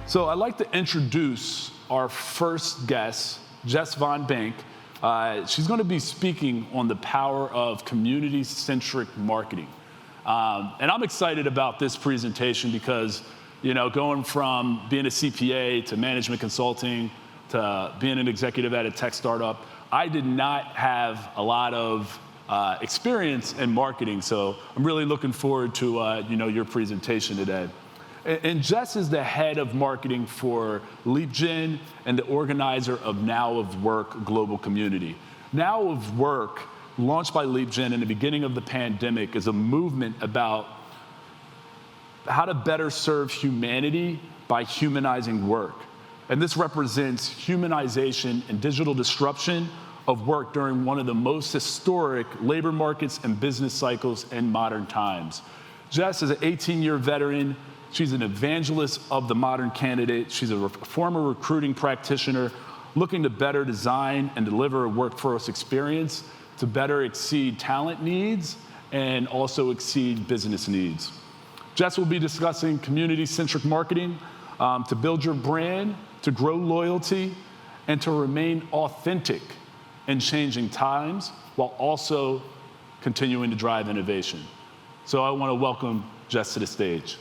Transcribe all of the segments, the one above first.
So I'd like to introduce our first guest, Jess Von Bank. She's going to be speaking on the power of community-centric marketing. And I'm excited about this presentation because, going from being a CPA to management consulting to being an executive at a tech startup, I did not have a lot of experience in marketing. So I'm really looking forward to, your presentation today. And Jess is the head of marketing for LeapGen and the organizer of Now of Work Global Community. Now of Work, launched by LeapGen in the beginning of the pandemic, is a movement about how to better serve humanity by humanizing work. And this represents humanization and digital disruption of work during one of the most historic labor markets and business cycles in modern times. Jess is an 18-year veteran. She's an evangelist of the modern candidate. She's a former recruiting practitioner looking to better design and deliver a workforce experience to better exceed talent needs and also exceed business needs. Jess will be discussing community-centric marketing to build your brand, to grow loyalty, and to remain authentic in changing times while also continuing to drive innovation. So I want to welcome Jess to the stage.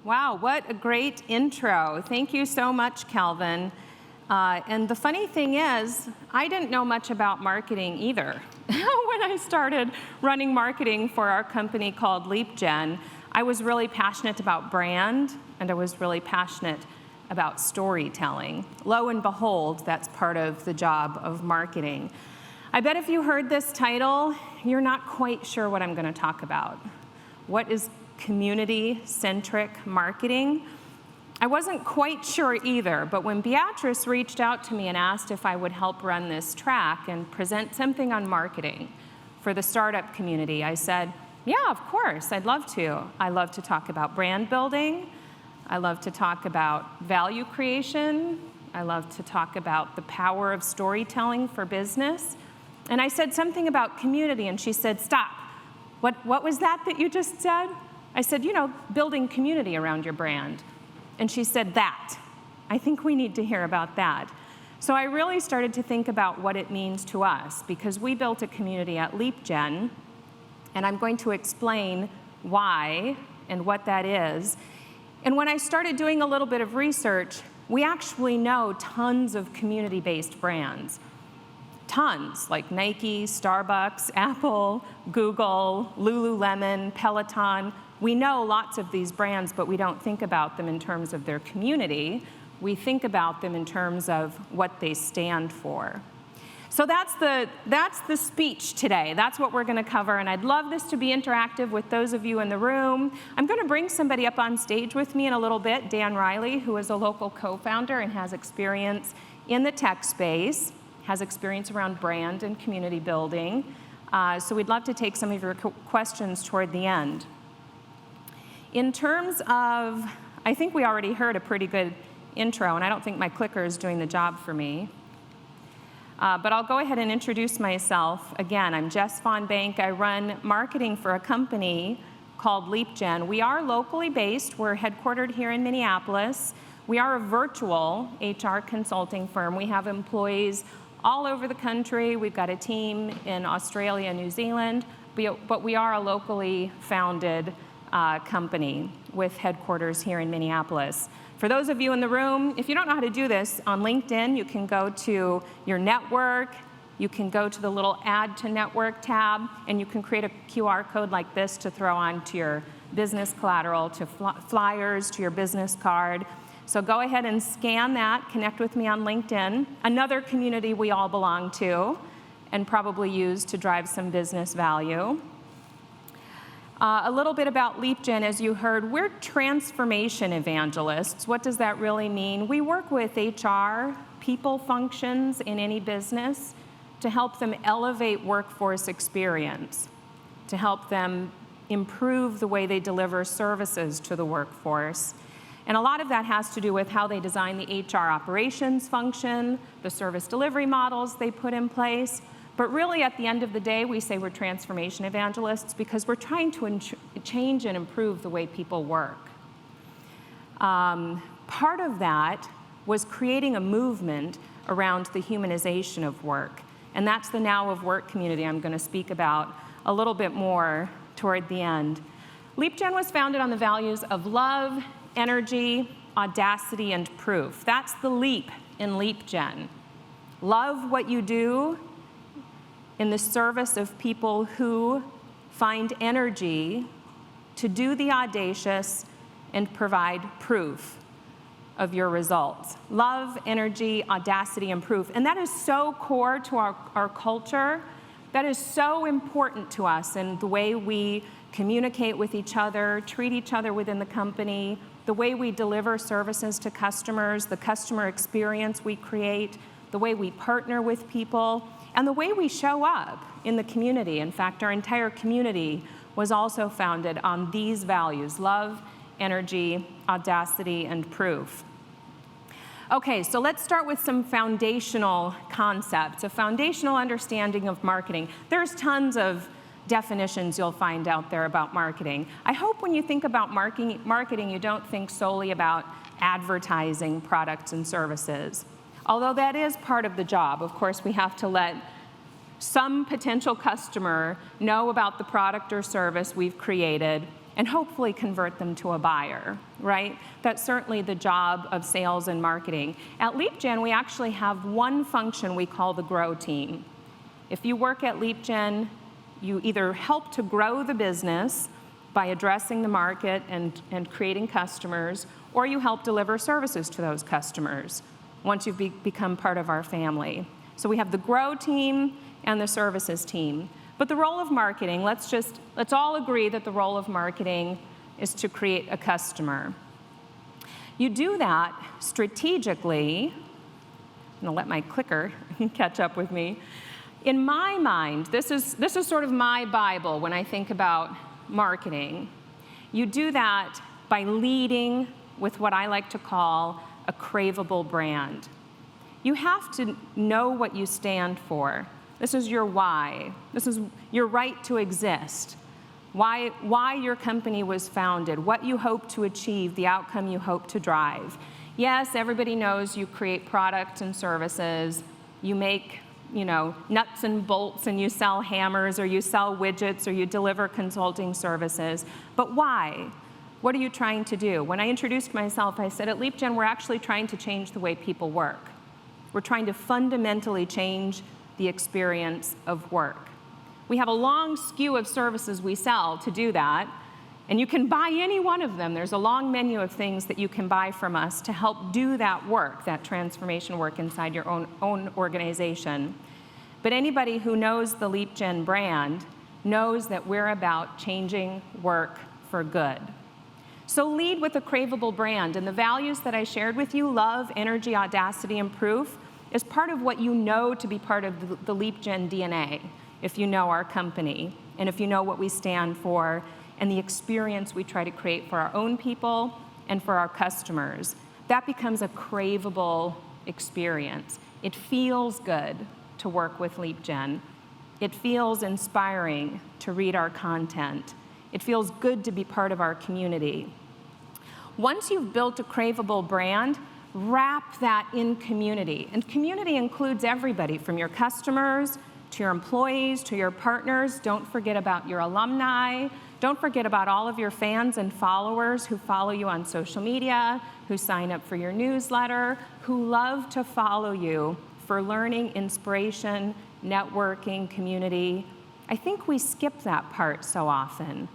Wow, what a great intro. Thank you so much, Calvin. And the funny thing is, I didn't know much about marketing either. When I started running marketing for our company called LeapGen, I was really passionate about brand, and I was really passionate about storytelling. Lo and behold, that's part of the job of marketing. I bet if you heard this title, you're not quite sure what I'm going to talk about. What is community-centric marketing? I wasn't quite sure either, but when Beatrice reached out to me and asked if I would help run this track and present something on marketing for the startup community, I said, yeah, of course, I'd love to. I love to talk about brand building. I love to talk about value creation. I love to talk about the power of storytelling for business. And I said something about community, and she said, stop. What was that you just said? I said, building community around your brand. And she said, that. I think we need to hear about that. So I really started to think about what it means to us, because we built a community at LeapGen, and I'm going to explain why and what that is. And when I started doing a little bit of research, we actually know tons of community-based brands. Tons, like Nike, Starbucks, Apple, Google, Lululemon, Peloton. We know lots of these brands, but we don't think about them in terms of their community. We think about them in terms of what they stand for. So that's the speech today. That's what we're going to cover, and I'd love this to be interactive with those of you in the room. I'm going to bring somebody up on stage with me in a little bit, Dan Riley, who is a local co-founder and has experience in the tech space, has experience around brand and community building. So we'd love to take some of your questions toward the end. In terms of, I think we already heard a pretty good intro, and I don't think my clicker is doing the job for me. But I'll go ahead and introduce myself. Again, I'm Jess Von Bank. I run marketing for a company called LeapGen. We are locally based. We're headquartered here in Minneapolis. We are a virtual HR consulting firm. We have employees all over the country. We've got a team in Australia, New Zealand, but we are a locally founded company with headquarters here in Minneapolis. For those of you in the room, if you don't know how to do this, on LinkedIn, you can go to your network, you can go to the little Add to Network tab, and you can create a QR code like this to throw onto your business collateral, to flyers, to your business card. So go ahead and scan that, connect with me on LinkedIn, another community we all belong to and probably use to drive some business value. A little bit about LeapGen, as you heard, we're transformation evangelists. What does that really mean? We work with HR, people functions in any business to help them elevate workforce experience, to help them improve the way they deliver services to the workforce. And a lot of that has to do with how they design the HR operations function, the service delivery models they put in place, But really, at the end of the day, we say we're transformation evangelists because we're trying to change and improve the way people work. Part of that was creating a movement around the humanization of work. And that's the Now of Work community I'm going to speak about a little bit more toward the end. LeapGen was founded on the values of love, energy, audacity, and proof. That's the leap in LeapGen. Love what you do in the service of people who find energy to do the audacious and provide proof of your results. Love, energy, audacity, and proof. And that is so core to our culture. That is so important to us in the way we communicate with each other, treat each other within the company, the way we deliver services to customers, the customer experience we create, the way we partner with people, and the way we show up in the community. In fact, our entire community was also founded on these values: love, energy, audacity, and proof. Okay, so let's start with some foundational concepts, a foundational understanding of marketing. There's tons of definitions you'll find out there about marketing. I hope when you think about marketing, you don't think solely about advertising products and services. Although that is part of the job. Of course, we have to let some potential customer know about the product or service we've created and hopefully convert them to a buyer, right? That's certainly the job of sales and marketing. At LeapGen, we actually have one function we call the Grow Team. If you work at LeapGen, you either help to grow the business by addressing the market and creating customers, or you help deliver services to those customers once you've become part of our family. So we have the Grow Team and the Services Team. But the role of marketing, let's all agree that the role of marketing is to create a customer. You do that strategically. I'm gonna let my clicker catch up with me. In my mind, this is sort of my Bible when I think about marketing. You do that by leading with what I like to call a craveable brand. You have to know what you stand for. This is your why. This is your right to exist. Why your company was founded, what you hope to achieve, the outcome you hope to drive. Yes, everybody knows you create products and services. You make, nuts and bolts, and you sell hammers, or you sell widgets, or you deliver consulting services. But why? What are you trying to do? When I introduced myself, I said, at LeapGen, we're actually trying to change the way people work. We're trying to fundamentally change the experience of work. We have a long SKU of services we sell to do that, and you can buy any one of them. There's a long menu of things that you can buy from us to help do that work, that transformation work inside your own organization. But anybody who knows the LeapGen brand knows that we're about changing work for good. So lead with a craveable brand, and the values that I shared with you, love, energy, audacity, and proof, is part of what you know to be part of the LeapGen DNA, if you know our company, and if you know what we stand for, and the experience we try to create for our own people and for our customers. That becomes a craveable experience. It feels good to work with LeapGen. It feels inspiring to read our content. It feels good to be part of our community. Once you've built a craveable brand, wrap that in community. And community includes everybody, from your customers to your employees to your partners. Don't forget about your alumni. Don't forget about all of your fans and followers who follow you on social media, who sign up for your newsletter, who love to follow you for learning, inspiration, networking, community. I think we skip that part so often.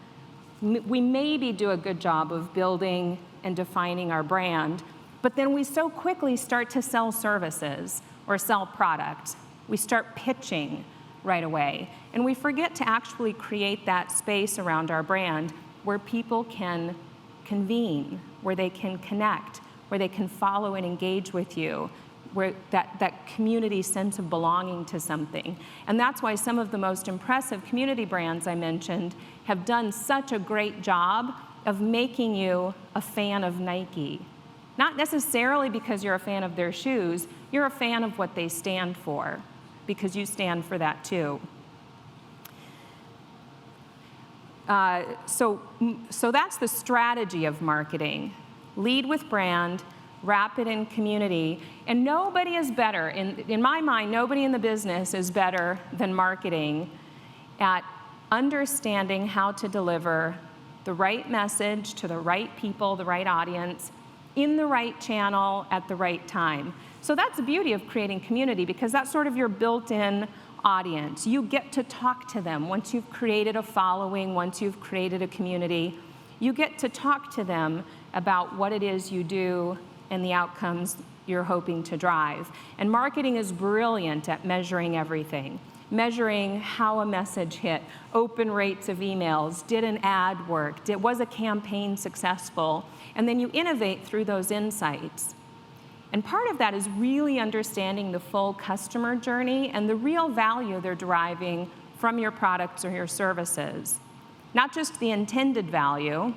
We maybe do a good job of building and defining our brand, but then we so quickly start to sell services or sell products. We start pitching right away, and we forget to actually create that space around our brand where people can convene, where they can connect, where they can follow and engage with you, where that community sense of belonging to something. And that's why some of the most impressive community brands I mentioned have done such a great job of making you a fan of Nike. Not necessarily because you're a fan of their shoes, you're a fan of what they stand for. because you stand for that too. So that's the strategy of marketing. Lead with brand, wrap it in community, and nobody is better, in my mind, nobody in the business is better than marketing at understanding how to deliver the right message to the right people, the right audience, in the right channel at the right time. So that's the beauty of creating community, because that's sort of your built-in audience. You get to talk to them. Once you've created a following, once you've created a community, you get to talk to them about what it is you do and the outcomes you're hoping to drive. And marketing is brilliant at measuring everything. Measuring how a message hit, open rates of emails, did an ad work, was a campaign successful, and then you innovate through those insights. And part of that is really understanding the full customer journey and the real value they're deriving from your products or your services. Not just the intended value,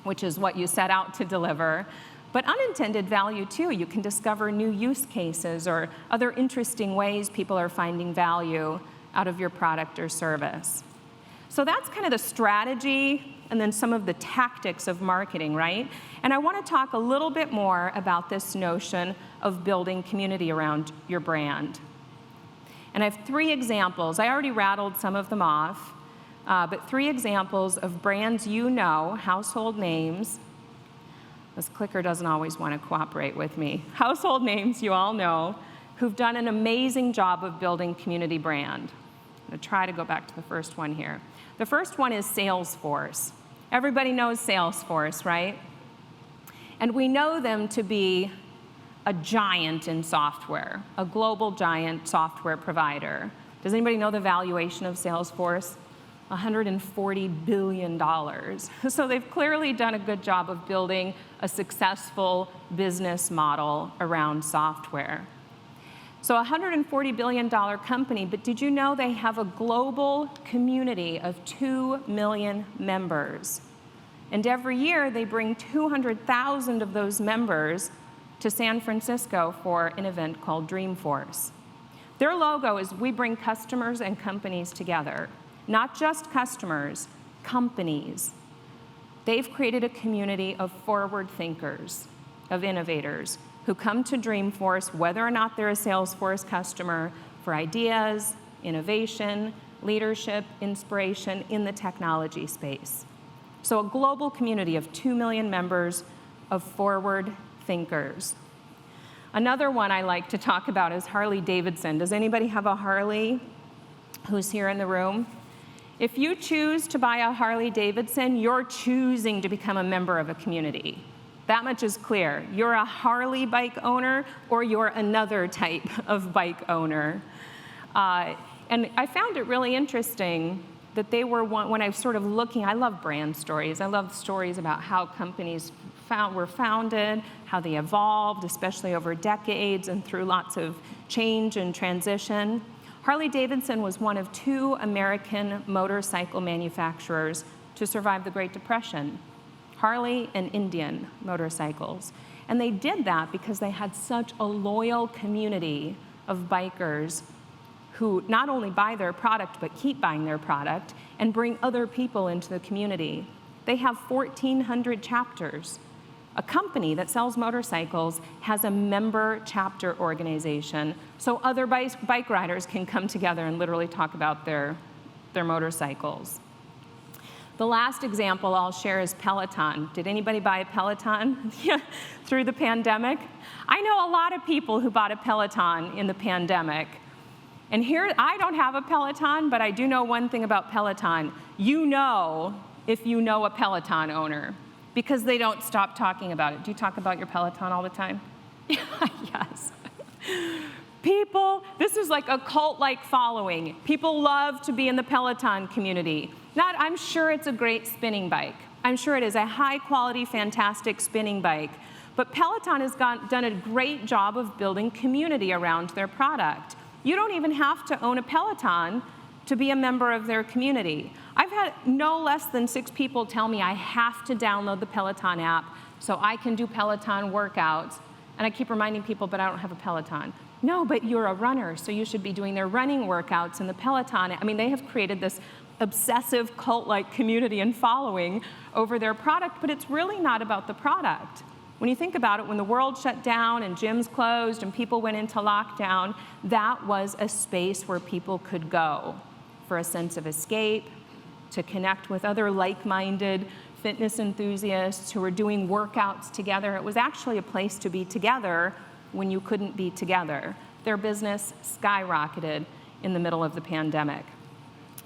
which is what you set out to deliver, but unintended value too. You can discover new use cases or other interesting ways people are finding value out of your product or service. So that's kind of the strategy and then some of the tactics of marketing, right? And I want to talk a little bit more about this notion of building community around your brand. And I have 3 examples. I already rattled some of them off, but 3 examples of brands you know, household names. This clicker doesn't always want to cooperate with me. Household names you all know who've done an amazing job of building community brand. I'm going to try to go back to the first one here. The first one is Salesforce. Everybody knows Salesforce, right? And we know them to be a giant in software, a global giant software provider. Does anybody know the valuation of Salesforce? $140 billion. So they've clearly done a good job of building a successful business model around software. So a $140 billion company, but did you know they have a global community of 2 million members? And every year they bring 200,000 of those members to San Francisco for an event called Dreamforce. Their logo is we bring customers and companies together. Not just customers, companies. They've created a community of forward thinkers, of innovators, who come to Dreamforce, whether or not they're a Salesforce customer, for ideas, innovation, leadership, inspiration in the technology space. So a global community of 2 million members of forward thinkers. Another one I like to talk about is Harley-Davidson. Does anybody have a Harley who's here in the room? If you choose to buy a Harley-Davidson, you're choosing to become a member of a community. That much is clear. You're a Harley bike owner or you're another type of bike owner. And I found it really interesting that they were when I was sort of looking, I love brand stories. I love stories about how companies were founded, how they evolved, especially over decades and through lots of change and transition. Harley-Davidson was one of 2 American motorcycle manufacturers to survive the Great Depression, Harley and Indian motorcycles. And they did that because they had such a loyal community of bikers who not only buy their product, but keep buying their product and bring other people into the community. They have 1,400 chapters. A company that sells motorcycles has a member chapter organization, so other bike riders can come together and literally talk about their motorcycles. The last example I'll share is Peloton. Did anybody buy a Peloton through the pandemic? I know a lot of people who bought a Peloton in the pandemic. And here, I don't have a Peloton, but I do know one thing about Peloton. You know if you know a Peloton owner, because they don't stop talking about it. Do you talk about your Peloton all the time? Yes. People, this is like a cult-like following. People love to be in the Peloton community. I'm sure it's a great spinning bike. I'm sure it is a high-quality, fantastic spinning bike. But Peloton has done a great job of building community around their product. You don't even have to own a Peloton to be a member of their community. I've had no less than 6 people tell me I have to download the Peloton app so I can do Peloton workouts. And I keep reminding people, but I don't have a Peloton. No, but you're a runner, so you should be doing their running workouts in the Peloton. I mean, they have created this obsessive cult-like community and following over their product, but it's really not about the product. When you think about it, when the world shut down and gyms closed and people went into lockdown, that was a space where people could go for a sense of escape, to connect with other like-minded fitness enthusiasts who were doing workouts together. It was actually a place to be together when you couldn't be together. Their business skyrocketed in the middle of the pandemic.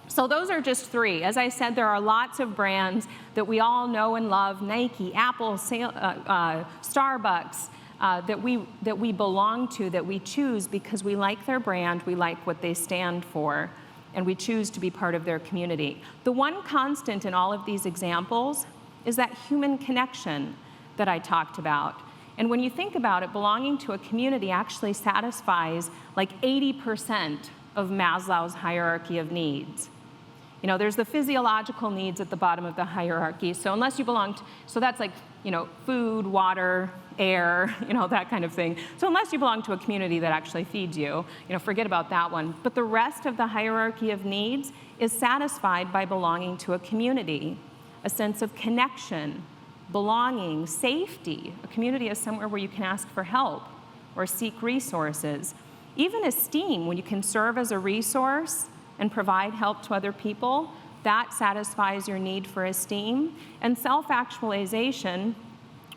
So those are just three. As I said, there are lots of brands that we all know and love: Nike, Apple, Starbucks, that we belong to, that we choose because we like their brand, we like what they stand for, and we choose to be part of their community. The one constant in all of these examples is that human connection that I talked about. And when you think about it, belonging to a community actually satisfies like 80% of Maslow's hierarchy of needs. You know, there's the physiological needs at the bottom of the hierarchy. So unless you belong to, so that's like, you know, food, water, air, you know, that kind of thing. So unless you belong to a community that actually feeds you, forget about that one. But the rest of the hierarchy of needs is satisfied by belonging to a community, a sense of connection, belonging, safety. A community is somewhere where you can ask for help or seek resources. Even esteem, when you can serve as a resource and provide help to other people, that satisfies your need for esteem. And self-actualization,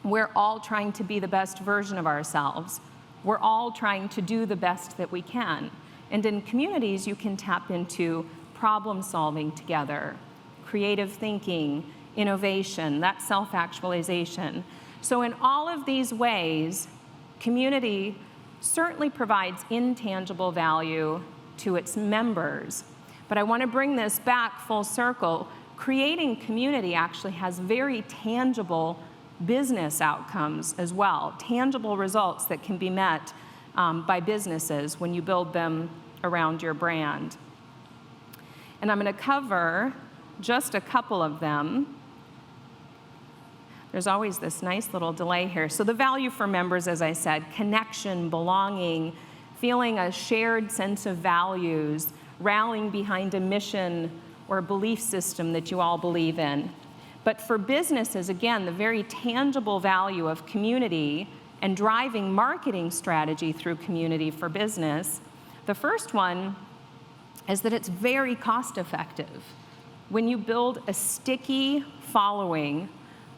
we're all trying to be the best version of ourselves. We're all trying to do the best that we can. And in communities, you can tap into problem solving together, creative thinking, innovation, that's self-actualization. So in all of these ways, community certainly provides intangible value to its members. But I want to bring this back full circle. Creating community actually has very tangible business outcomes as well, tangible results that can be met by businesses when you build them around your brand. And I'm going to cover just a couple of them. There's always this nice little delay here. So the value for members, as I said, connection, belonging, feeling a shared sense of values, rallying behind a mission or a belief system that you all believe in. But for businesses, again, the very tangible value of community and driving marketing strategy through community for business, the first one is that it's very cost effective. When you build a sticky following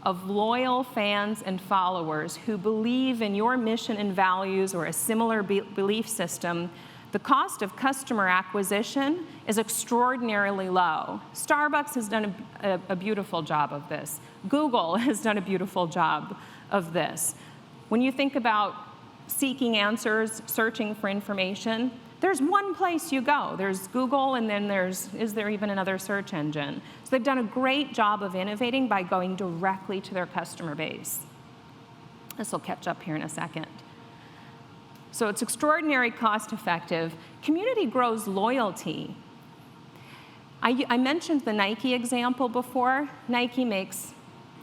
of loyal fans and followers who believe in your mission and values or a similar belief system, the cost of customer acquisition is extraordinarily low. Starbucks has done a beautiful job of this. Google has done a beautiful job of this. When you think about seeking answers, searching for information, there's one place you go. There's Google, and then is there even another search engine? So they've done a great job of innovating by going directly to their customer base. This will catch up here in a second. So it's extraordinary cost effective. Community grows loyalty. I mentioned the Nike example before. Nike makes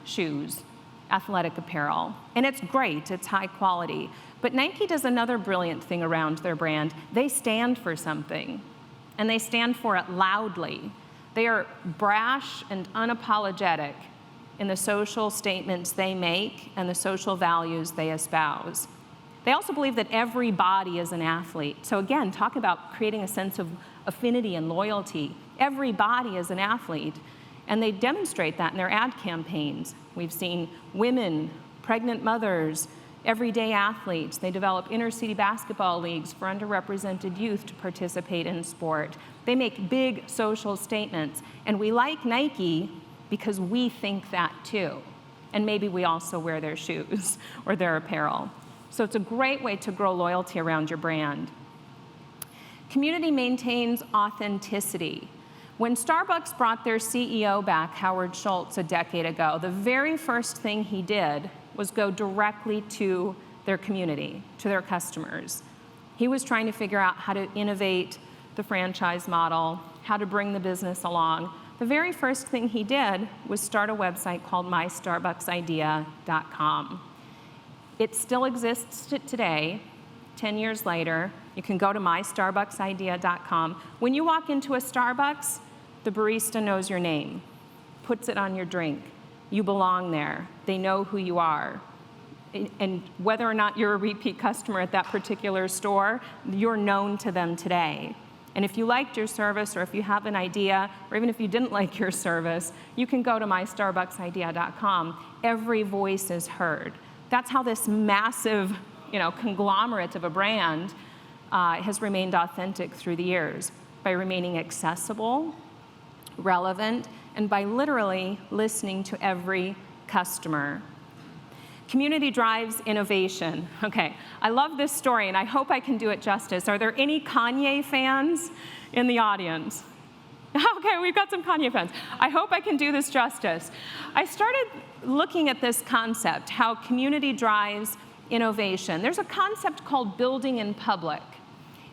shoes, athletic apparel, and it's great, it's high quality. But Nike does another brilliant thing around their brand. They stand for something, and they stand for it loudly. They are brash and unapologetic in the social statements they make and the social values they espouse. They also believe that every body is an athlete. So again, talk about creating a sense of affinity and loyalty. Every body is an athlete, and they demonstrate that in their ad campaigns. We've seen women, pregnant mothers, everyday athletes. They develop inner-city basketball leagues for underrepresented youth to participate in sport. They make big social statements, and we like Nike because we think that too. And maybe we also wear their shoes or their apparel. So it's a great way to grow loyalty around your brand. Community maintains authenticity. When Starbucks brought their CEO back, Howard Schultz, a decade ago, the very first thing he did was go directly to their community, to their customers. He was trying to figure out how to innovate the franchise model, how to bring the business along. The very first thing he did was start a website called MyStarbucksIdea.com. It still exists today. 10 years later. You can go to mystarbucksidea.com. When you walk into a Starbucks, the barista knows your name, puts it on your drink. You belong there. They know who you are. And whether or not you're a repeat customer at that particular store, you're known to them today. And if you liked your service, or if you have an idea, or even if you didn't like your service, you can go to mystarbucksidea.com. Every voice is heard. That's how this massive, conglomerate of a brand has remained authentic through the years, by remaining accessible, relevant, and by literally listening to every customer. Community drives innovation. Okay, I love this story, and I hope I can do it justice. Are there any Kanye fans in the audience? Okay, we've got some Kanye fans. I hope I can do this justice. I started looking at this concept, how community drives innovation. There's a concept called building in public.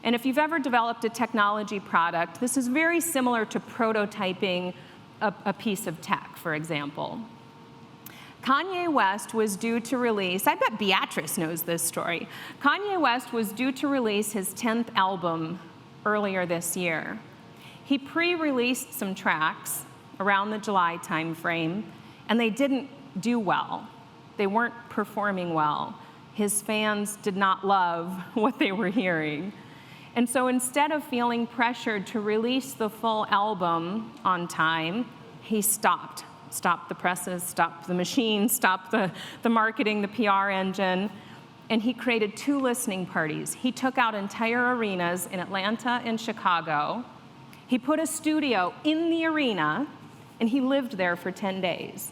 And if you've ever developed a technology product, this is very similar to prototyping a piece of tech, for example. Kanye West was due to release, I bet Beatrice knows this story. Kanye West was due to release his 10th album earlier this year. He pre-released some tracks around the July timeframe, and they didn't do well. They weren't performing well. His fans did not love what they were hearing. And so instead of feeling pressured to release the full album on time, he stopped the presses, stopped the machine, stopped the marketing, the PR engine, and he created 2 listening parties. He took out entire arenas in Atlanta and Chicago. He put a studio in the arena, and he lived there for 10 days.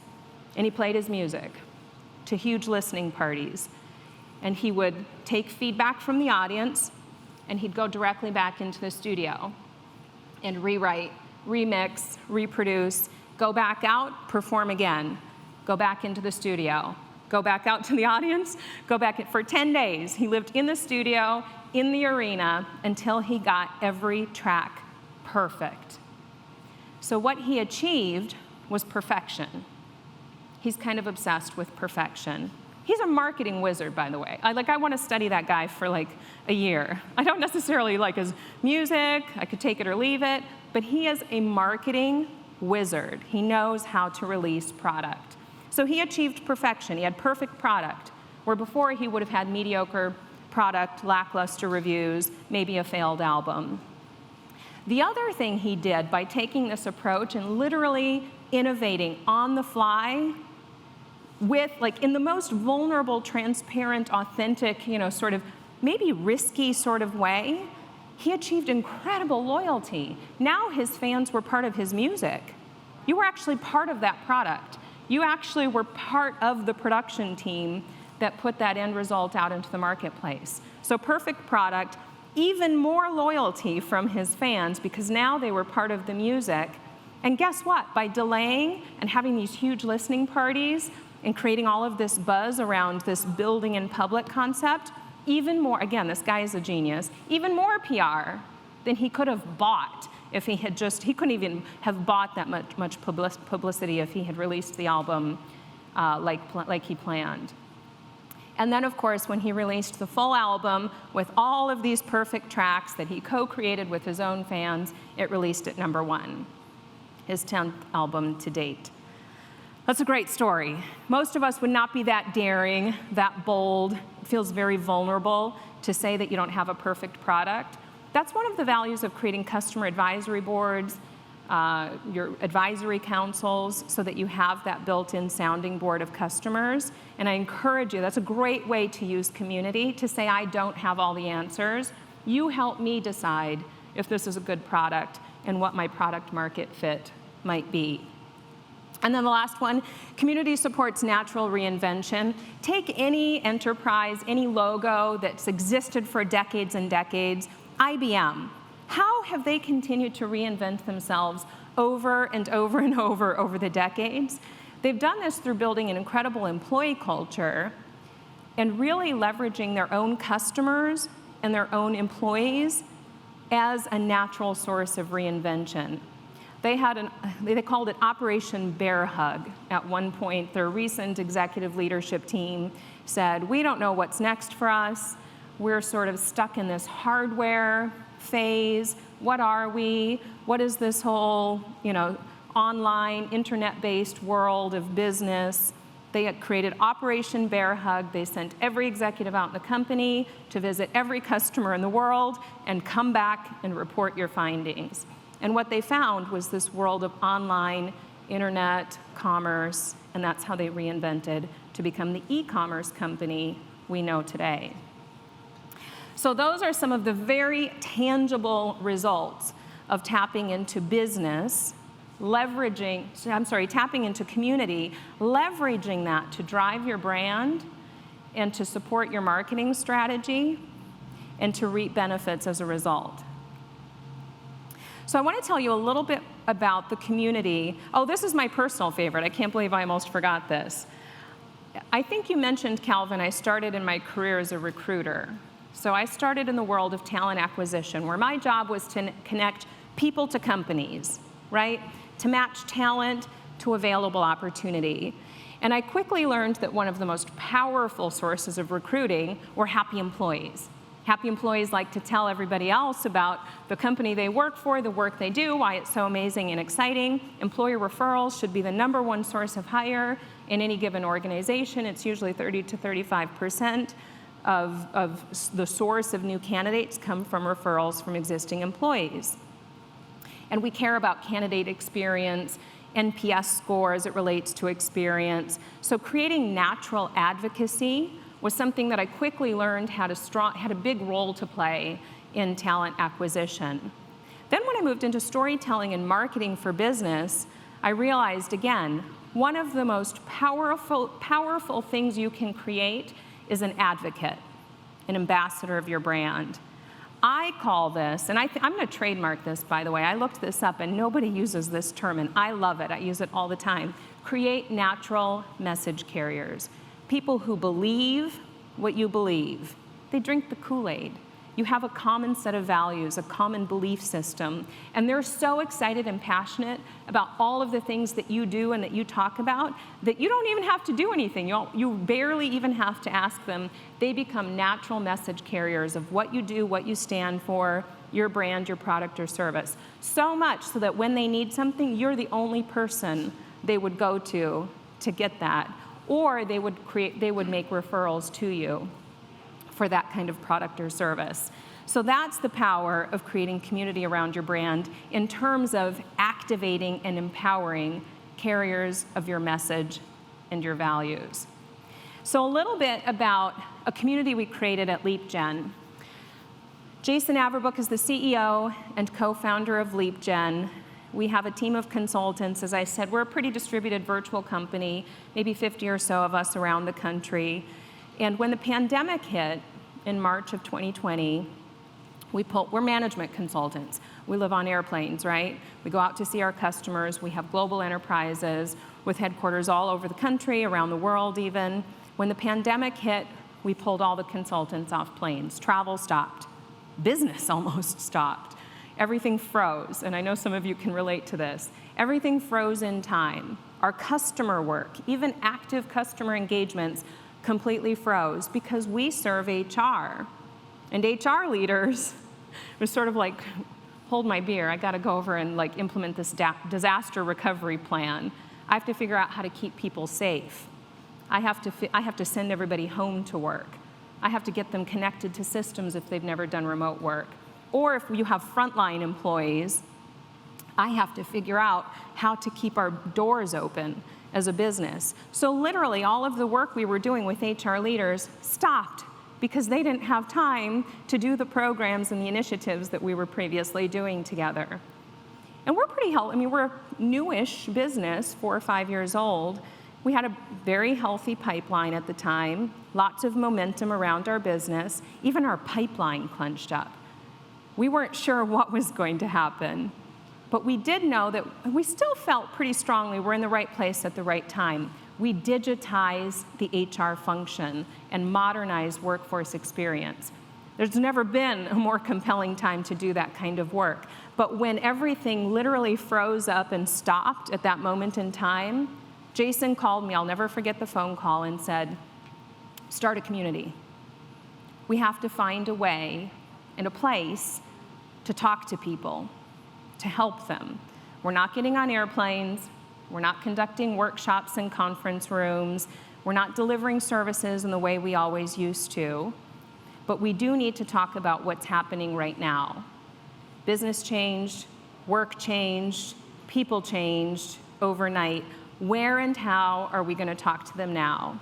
And he played his music to huge listening parties. And he would take feedback from the audience, and he'd go directly back into the studio and rewrite, remix, reproduce, go back out, perform again, go back into the studio, go back out to the audience, go back for 10 days. He lived in the studio, in the arena, until he got every track perfect. So what he achieved was perfection. He's kind of obsessed with perfection. He's a marketing wizard, by the way. I want to study that guy for a year. I don't necessarily like his music. I could take it or leave it. But he is a marketing wizard. He knows how to release product. So he achieved perfection. He had perfect product, where before he would have had mediocre product, lackluster reviews, maybe a failed album. The other thing he did by taking this approach and literally innovating on the fly with, in the most vulnerable, transparent, authentic, sort of maybe risky sort of way, he achieved incredible loyalty. Now his fans were part of his music. You were actually part of that product. You actually were part of the production team that put that end result out into the marketplace. So perfect product, even more loyalty from his fans, because now they were part of the music. And guess what? By delaying and having these huge listening parties and creating all of this buzz around this building in public concept, even more, again, this guy is a genius, even more PR than he could have bought if he had he couldn't even have bought that much publicity if he had released the album like he planned. And then, of course, when he released the full album with all of these perfect tracks that he co-created with his own fans, it released at #1, his 10th album to date. That's a great story. Most of us would not be that daring, that bold. It feels very vulnerable to say that you don't have a perfect product. That's one of the values of creating customer advisory boards, your advisory councils, so that you have that built-in sounding board of customers. And I encourage you, that's a great way to use community, to say, I don't have all the answers. You help me decide if this is a good product and what my product market fit might be. And then the last one, community supports natural reinvention. Take any enterprise, any logo that's existed for decades and decades, IBM. How have they continued to reinvent themselves over and over and over the decades? They've done this through building an incredible employee culture and really leveraging their own customers and their own employees as a natural source of reinvention. They called it Operation Bear Hug. At one point, their recent executive leadership team said, we don't know what's next for us. we're sort of stuck in this hardware phase. What are we? What is this whole, online, internet-based world of business? They had created Operation Bear Hug. They sent every executive out in the company to visit every customer in the world and come back and report your findings. And what they found was this world of online, internet, commerce, and that's how they reinvented to become the e-commerce company we know today. So those are some of the very tangible results of tapping into business, tapping into community, leveraging that to drive your brand and to support your marketing strategy and to reap benefits as a result. So I want to tell you a little bit about the community. Oh, this is my personal favorite. I can't believe I almost forgot this. I think you mentioned, Calvin, I started in my career as a recruiter. So I started in the world of talent acquisition, where my job was to connect people to companies, right? To match talent to available opportunity. And I quickly learned that one of the most powerful sources of recruiting were happy employees. Happy employees like to tell everybody else about the company they work for, the work they do, why it's so amazing and exciting. Employer referrals should be the #1 source of hire in any given organization. It's usually 30 to 35% of the source of new candidates come from referrals from existing employees. And we care about candidate experience, NPS score as it relates to experience. So creating natural advocacy was something that I quickly learned had a big role to play in talent acquisition. Then when I moved into storytelling and marketing for business, I realized, again, one of the most powerful things you can create is an advocate, an ambassador of your brand. I call this, and I'm going to trademark this, by the way. I looked this up, and nobody uses this term, and I love it. I use it all the time. Create natural message carriers. People who believe what you believe. They drink the Kool-Aid. You have a common set of values, a common belief system, and they're so excited and passionate about all of the things that you do and that you talk about that you don't even have to do anything. You barely even have to ask them. They become natural message carriers of what you do, what you stand for, your brand, your product, or service. So much so that when they need something, you're the only person they would go to get that. Or they would make referrals to you for that kind of product or service. So that's the power of creating community around your brand in terms of activating and empowering carriers of your message and your values. So a little bit about a community we created at LeapGen. Jason Averbook is the CEO and co-founder of LeapGen. We have a team of consultants. As I said, we're a pretty distributed virtual company, maybe 50 or so of us around the country. And when the pandemic hit in March of 2020, we're management consultants. We live on airplanes, right? We go out to see our customers. We have global enterprises with headquarters all over the country, around the world even. When the pandemic hit, we pulled all the consultants off planes. Travel stopped. Business almost stopped. Everything froze, and I know some of you can relate to this. Everything froze in time. Our customer work, even active customer engagements, completely froze because we serve HR. And HR leaders was sort of like, hold my beer, I gotta go over and implement this disaster recovery plan. I have to figure out how to keep people safe. I have to send everybody home to work. I have to get them connected to systems if they've never done remote work. Or if you have frontline employees, I have to figure out how to keep our doors open as a business. So literally all of the work we were doing with HR leaders stopped because they didn't have time to do the programs and the initiatives that we were previously doing together. And we're pretty healthy. We're a newish business, 4 or 5 years old. We had a very healthy pipeline at the time, lots of momentum around our business. Even our pipeline clenched up. We weren't sure what was going to happen, but we did know that we still felt pretty strongly we're in the right place at the right time. We digitized the HR function and modernized workforce experience. There's never been a more compelling time to do that kind of work. But when everything literally froze up and stopped at that moment in time, Jason called me, I'll never forget the phone call, and said, start a community. We have to find a way and a place to talk to people, to help them. We're not getting on airplanes. We're not conducting workshops in conference rooms. We're not delivering services in the way we always used to. But we do need to talk about what's happening right now. Business changed, work changed, people changed overnight. Where and how are we going to talk to them now?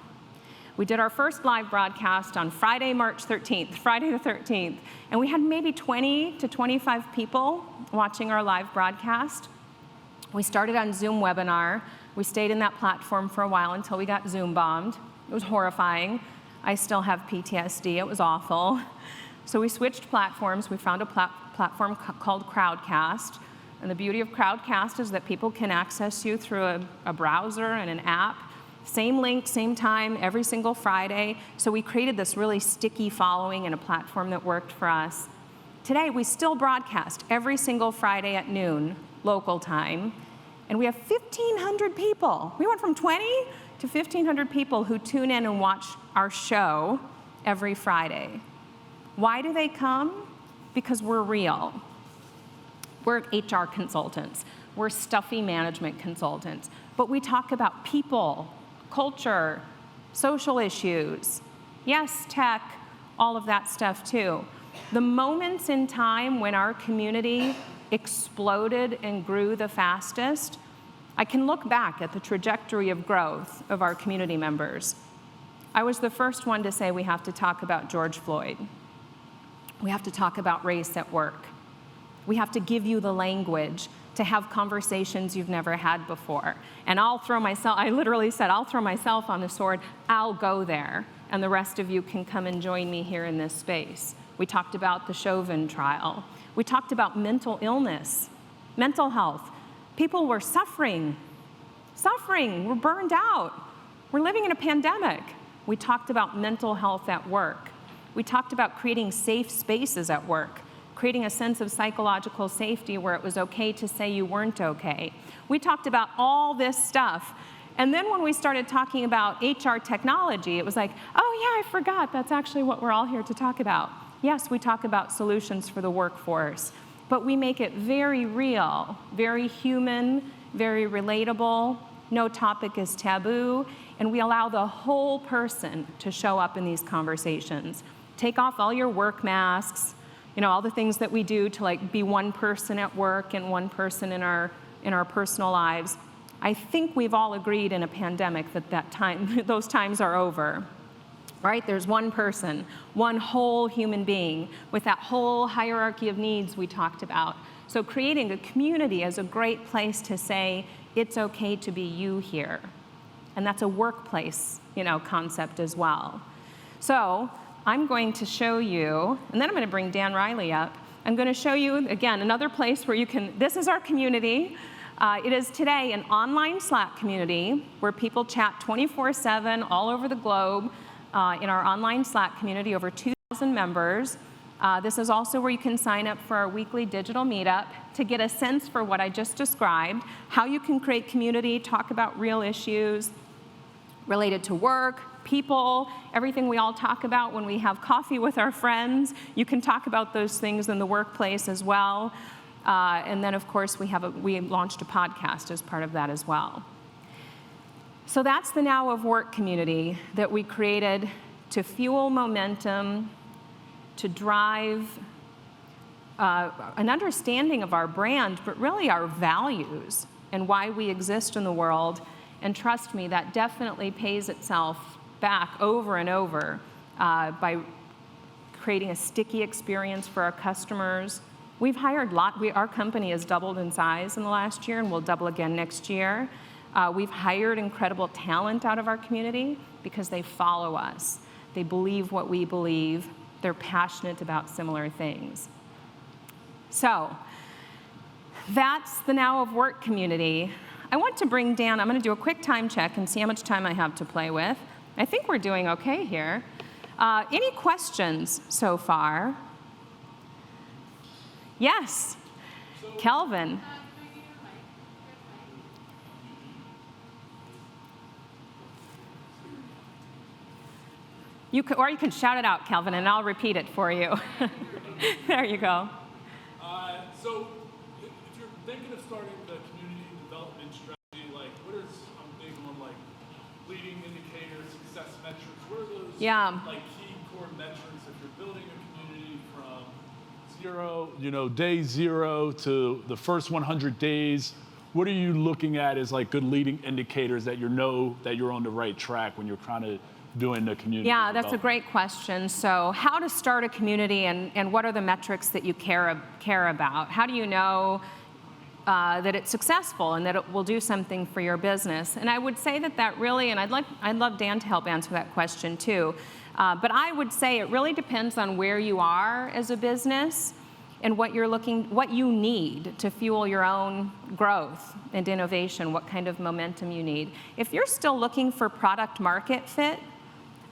We did our first live broadcast on Friday, March 13th, Friday the 13th, and we had maybe 20 to 25 people watching our live broadcast. We started on Zoom webinar. We stayed in that platform for a while until we got Zoom bombed. It was horrifying. I still have PTSD. It was awful. So we switched platforms. We found a platform called Crowdcast. And the beauty of Crowdcast is that people can access you through a browser and an app. Same link, same time, every single Friday. So we created this really sticky following and a platform that worked for us. Today, we still broadcast every single Friday at noon, local time. And we have 1,500 people. We went from 20 to 1,500 people who tune in and watch our show every Friday. Why do they come? Because we're real. We're HR consultants. We're stuffy management consultants. But we talk about people, culture, social issues, yes, tech, all of that stuff too. The moments in time when our community exploded and grew the fastest, I can look back at the trajectory of growth of our community members. I was the first one to say we have to talk about George Floyd. We have to talk about race at work. We have to give you the language to have conversations you've never had before. And I literally said, I'll throw myself on the sword, I'll go there, and the rest of you can come and join me here in this space. We talked about the Chauvin trial. We talked about mental illness, mental health. People were suffering, we're burned out. We're living in a pandemic. We talked about mental health at work. We talked about creating safe spaces at work, creating a sense of psychological safety where it was okay to say you weren't okay. We talked about all this stuff. And then when we started talking about HR technology, it was like, oh yeah, I forgot, that's actually what we're all here to talk about. Yes, we talk about solutions for the workforce, but we make it very real, very human, very relatable. No topic is taboo, and we allow the whole person to show up in these conversations. Take off all your work masks, all the things that we do to be one person at work and one person in our personal lives. I think we've all agreed in a pandemic that those times are over, right? There's one person, one whole human being with that whole hierarchy of needs we talked about. So creating a community is a great place to say, it's okay to be you here. And that's a workplace, concept as well. So I'm going to show you, and then I'm going to bring Dan Riley up. I'm going to show you, again, another place where this is our community. It is today an online Slack community where people chat 24/7 all over the globe in our online Slack community, over 2,000 members. This is also where you can sign up for our weekly digital meetup to get a sense for what I just described, how you can create community, talk about real issues related to work, people, everything we all talk about when we have coffee with our friends. You can talk about those things in the workplace as well. And then, of course, we launched a podcast as part of that as well. So that's the Now of Work community that we created to fuel momentum, to drive an understanding of our brand, but really our values and why we exist in the world. And trust me, that definitely pays itself back over and over by creating a sticky experience for our customers. We've hired our company has doubled in size in the last year and will double again next year. We've hired incredible talent out of our community because they follow us. They believe what we believe. They're passionate about similar things. So that's the Now of Work community. I want to bring Dan. I'm going to do a quick time check and see how much time I have to play with. I think we're doing okay here. Any questions so far? Yes, Kelvin. Or you can shout it out, Calvin, and I'll repeat it for you. There you go. So if you're thinking of starting the community development strategy, like I'm big on like leading indicators, success metrics. What are those like key core metrics if you're building a community from zero, day zero to the first 100 days? What are you looking at as like good leading indicators that that you're on the right track when you're kind of doing the community? Yeah, that's a great question. So how to start a community and what are the metrics that you care about? How do you know that it's successful and that it will do something for your business? And I would say that really, and I'd love Dan to help answer that question too, but I would say it really depends on where you are as a business and what you need to fuel your own growth and innovation, what kind of momentum you need. If you're still looking for product market fit,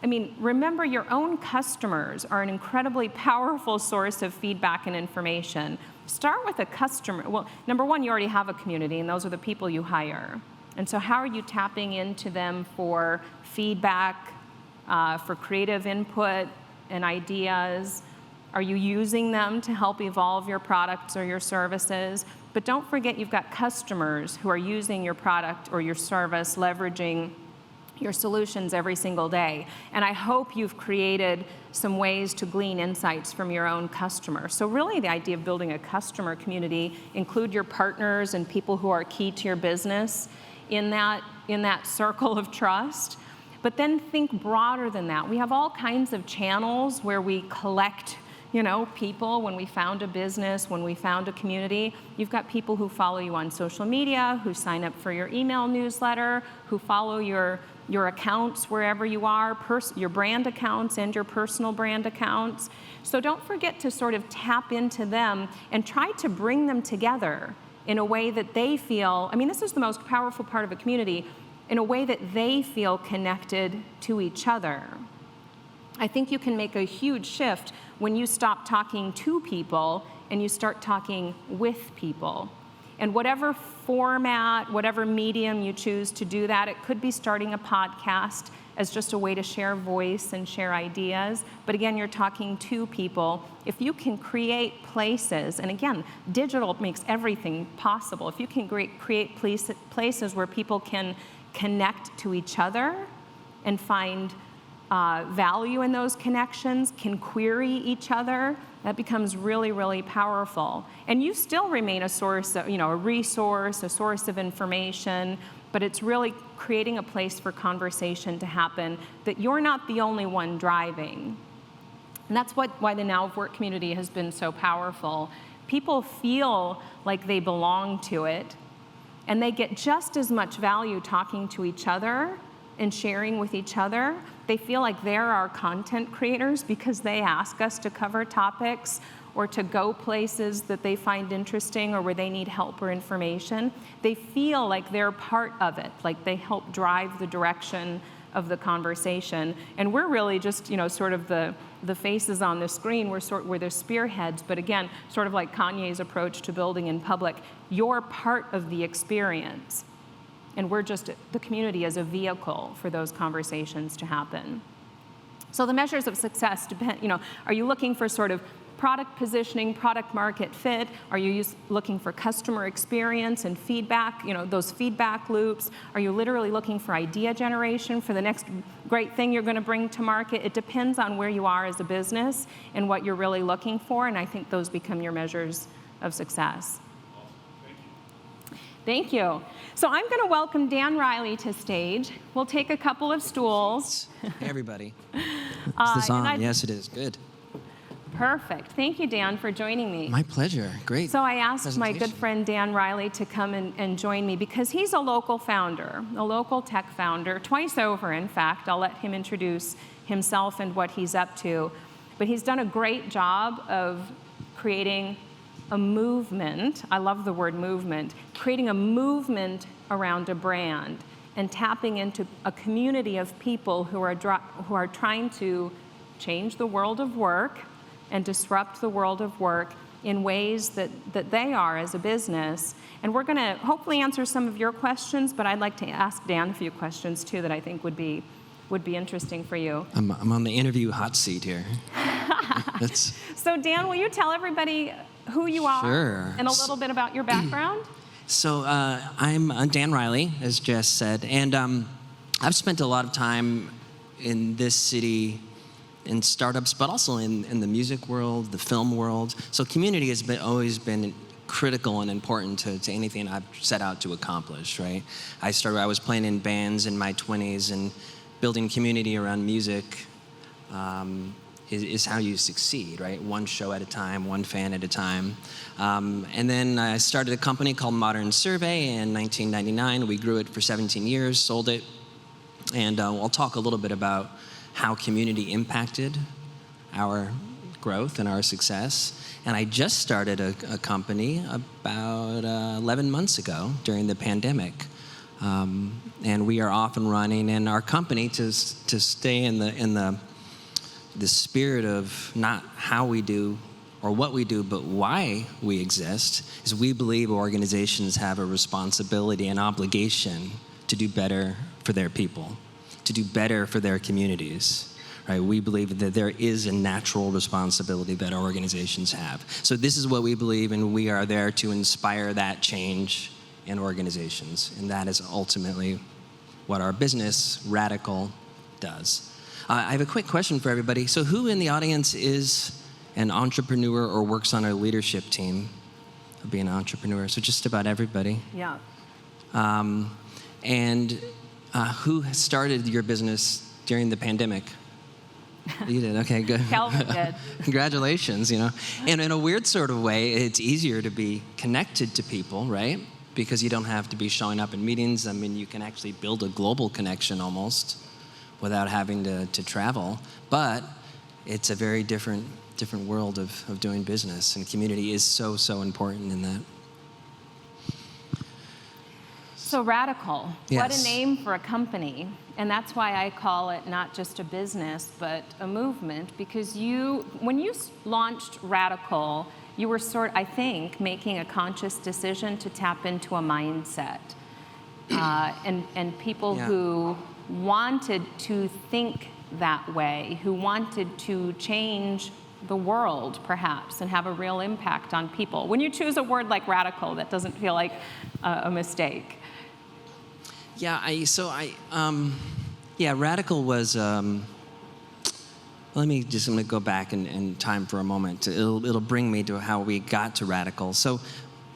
remember your own customers are an incredibly powerful source of feedback and information. Start with a customer. Well, number one, you already have a community, and those are the people you hire. And so how are you tapping into them for feedback, for creative input and ideas? Are you using them to help evolve your products or your services? But don't forget you've got customers who are using your product or your service, leveraging your solutions every single day. And I hope you've created some ways to glean insights from your own customers. So really the idea of building a customer community, include your partners and people who are key to your business in that circle of trust. But then think broader than that. We have all kinds of channels where we collect people when we found a business, when we found a community. You've got people who follow you on social media, who sign up for your email newsletter, who follow your accounts wherever you are, your brand accounts and your personal brand accounts. So don't forget to sort of tap into them and try to bring them together in a way that they feel, this is the most powerful part of a community, in a way that they feel connected to each other. I think you can make a huge shift when you stop talking to people and you start talking with people. And whatever format, whatever medium you choose to do that, it could be starting a podcast as just a way to share voice and share ideas. But again, you're talking to people. If you can create places, and again, digital makes everything possible. If you can create places where people can connect to each other and find value in those connections, can query each other, that becomes really, really powerful. And you still remain a source, a resource, a source of information, but it's really creating a place for conversation to happen that you're not the only one driving. And that's why the Now of Work community has been so powerful. People feel like they belong to it, and they get just as much value talking to each other and sharing with each other. They feel like they're our content creators because they ask us to cover topics or to go places that they find interesting or where they need help or information. They feel like they're part of it, like they help drive the direction of the conversation. And we're really just, sort of the faces on the screen. We're the spearheads, but again, sort of like Kanye's approach to building in public, you're part of the experience. And we're just the community as a vehicle for those conversations to happen. So the measures of success depend, are you looking for sort of product positioning, product market fit? Are you looking for customer experience and feedback, those feedback loops? Are you literally looking for idea generation for the next great thing you're going to bring to market? It depends on where you are as a business and what you're really looking for, and I think those become your measures of success. Thank you. So I'm going to welcome Dan Riley to stage. We'll take a couple of stools. Hey, everybody. Is this on? Yes, it is. Good. Perfect. Thank you, Dan, for joining me. My pleasure. Great. So I asked my good friend Dan Riley to come and join me because he's a local founder, a local tech founder, twice over, in fact. I'll let him introduce himself and what he's up to. But he's done a great job of creating a movement, I love the word movement, creating a movement around a brand and tapping into a community of people who are trying to change the world of work and disrupt the world of work in ways that they are as a business. And we're going to hopefully answer some of your questions, but I'd like to ask Dan a few questions too that I think would be would be interesting for you. I'm on the interview hot seat here. So Dan, will you tell everybody who you are Sure. and a little bit about your background? So I'm Dan Riley, as Jess said, and I've spent a lot of time in this city in startups, but also in the music world, the film world. So community has always been critical and important to anything I've set out to accomplish, right? I was playing in bands in my 20s, and building community around music is how you succeed, right? One show at a time, one fan at a time. And then I started a company called Modern Survey in 1999. We grew it for 17 years, sold it, and I'll talk a little bit about how community impacted our growth and our success. And I just started a company about 11 months ago during the pandemic. And we are off and running, and our company, to stay in the spirit of not how we do or what we do, but why we exist, is we believe organizations have a responsibility and obligation to do better for their people, to do better for their communities. Right? We believe that there is a natural responsibility that our organizations have. So this is what we believe, and we are there to inspire that change in organizations. And that is ultimately what our business, Radical, does. I have a quick question for everybody. So who in the audience is an entrepreneur or works on a leadership team of being an entrepreneur? So just about everybody. Yeah. And who started your business during the pandemic? You did, okay, good. Calvin did. Congratulations, you know. And in a weird sort of way, it's easier to be connected to people, right? Because you don't have to be showing up in meetings. I mean, you can actually build a global connection almost without having to travel. But it's a very different world of doing business, and community is so important in that. So Radical, Yes. What a name for a company. And that's why I call it not just a business, but a movement, because when you launched Radical, you were I think, making a conscious decision to tap into a mindset. And people who wanted to think that way, who wanted to change the world, perhaps, and have a real impact on people. When you choose a word like radical, that doesn't feel like a mistake. Yeah, Radical was, I'm going to go back in time for a moment. It'll bring me to how we got to Radical. So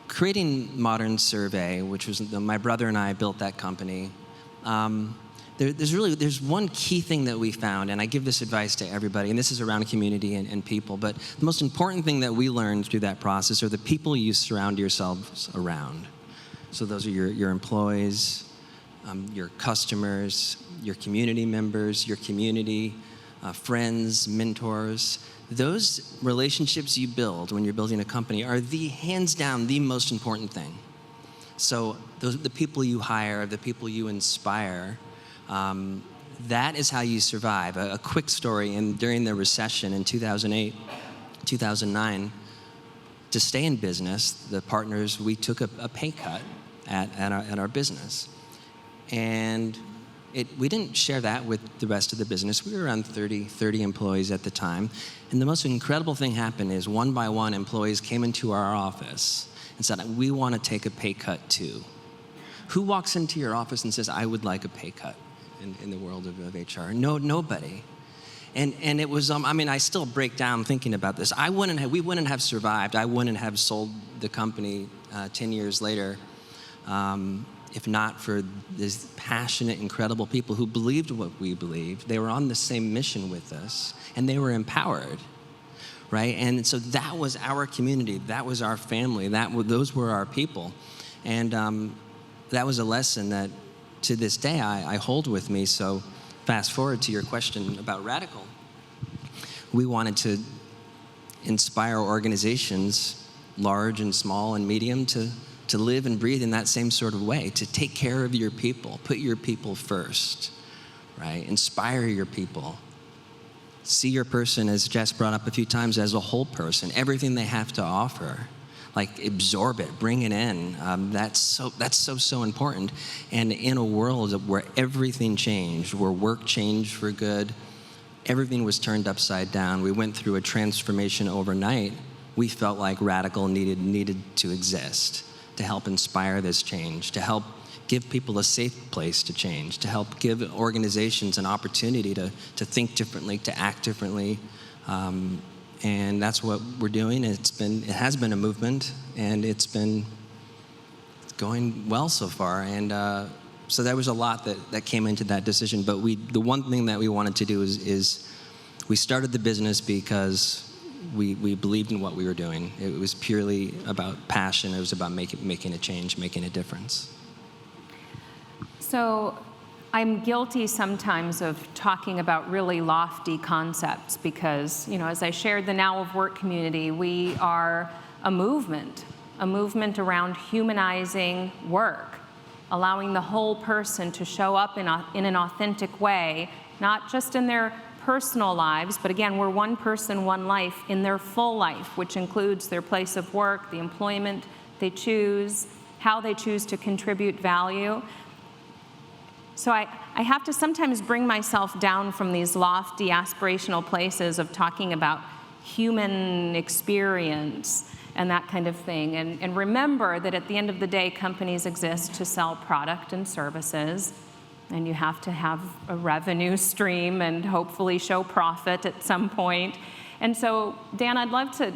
creating Modern Survey, which was, my brother and I built that company, there's one key thing that we found, and I give this advice to everybody, and this is around community and people, but the most important thing that we learned through that process are the people you surround yourselves around. So those are your employees, your customers, your community members, your community, friends, mentors. Those relationships you build when you're building a company are hands down the most important thing. So the people you hire, the people you inspire, that is how you survive. A quick story, during the recession in 2008, 2009, to stay in business, the partners, we took a pay cut at our business. And we didn't share that with the rest of the business. We were around 30 employees at the time. And the most incredible thing happened is one by one, employees came into our office and said, we want to take a pay cut too. Who walks into your office and says, I would like a pay cut in the world of HR? No, nobody. And it was, I still break down thinking about this. We wouldn't have survived. I wouldn't have sold the company 10 years later if not for these passionate, incredible people who believed what we believed. They were on the same mission with us, and they were empowered, right? And so that was our community. That was our family. Those were our people. And that was a lesson that, to this day, I hold with me. So fast forward to your question about Radical. We wanted to inspire organizations, large and small and medium, to live and breathe in that same sort of way, to take care of your people, put your people first, right? Inspire your people. See your person, as Jess brought up a few times, as a whole person, everything they have to offer. like absorb it, bring it in. That's so important. And in a world where everything changed, where work changed for good, everything was turned upside down. We went through a transformation overnight. We felt like Radical needed to exist to help inspire this change, to help give people a safe place to change, to help give organizations an opportunity to think differently, to act differently. And that's what we're doing. It has been a movement, and it's going well so far. And so there was a lot that came into that decision. But the one thing that we wanted to do is we started the business because we believed in what we were doing. It was purely about passion. It was about making a change, making a difference. So I'm guilty sometimes of talking about really lofty concepts because, as I shared the Now of Work community, we are a movement around humanizing work, allowing the whole person to show up in an authentic way, not just in their personal lives, but again, we're one person, one life, in their full life, which includes their place of work, the employment they choose, how they choose to contribute value. So I have to sometimes bring myself down from these lofty aspirational places of talking about human experience and that kind of thing. And remember that at the end of the day, companies exist to sell product and services, and you have to have a revenue stream and hopefully show profit at some point. And so, Dan, I'd love to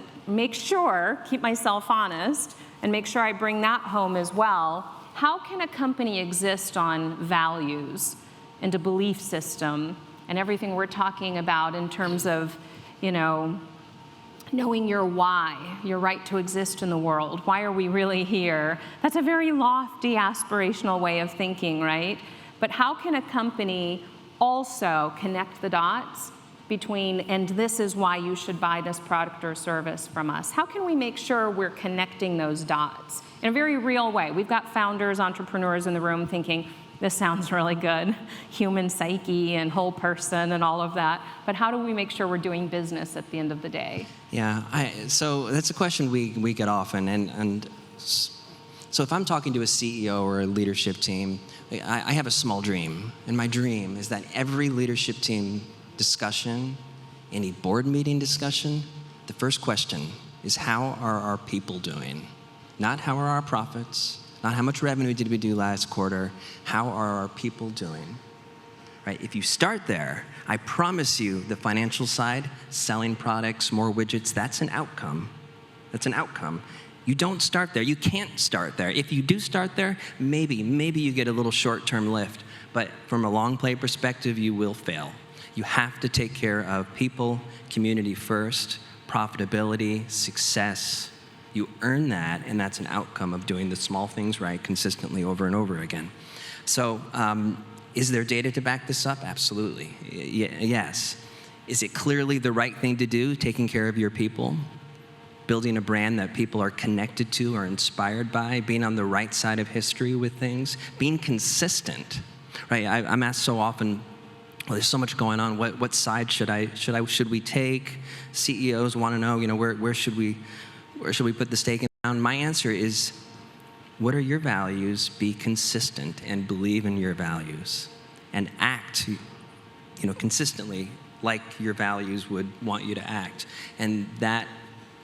keep myself honest, and make sure I bring that home as well. How can a company exist on values and a belief system and everything we're talking about in terms of, knowing your why, your right to exist in the world? Why are we really here? That's a very lofty, aspirational way of thinking, right? But how can a company also connect the dots between, and this is why you should buy this product or service from us? How can we make sure we're connecting those dots in a very real way? We've got founders, entrepreneurs in the room thinking, this sounds really good, human psyche and whole person and all of that. But how do we make sure we're doing business at the end of the day? Yeah, so that's a question we get often. And so if I'm talking to a CEO or a leadership team, I have a small dream. And my dream is that every leadership team discussion, any board meeting discussion, the first question is, how are our people doing? Not how are our profits, not how much revenue did we do last quarter, how are our people doing? Right? If you start there, I promise you the financial side, selling products, more widgets, that's an outcome. That's an outcome. You don't start there. You can't start there. If you do start there, maybe you get a little short-term lift, but from a long play perspective, you will fail. You have to take care of people, community first, profitability, success. You earn that, and that's an outcome of doing the small things right consistently over and over again. So is there data to back this up? Absolutely. Yes. Is it clearly the right thing to do, taking care of your people? Building a brand that people are connected to or inspired by, being on the right side of history with things, being consistent, right? I'm asked so often, well, there's so much going on. What side should we take? CEOs want to know, where should we put the stake in the ground? My answer is, what are your values? Be consistent and believe in your values, and act, consistently like your values would want you to act, and that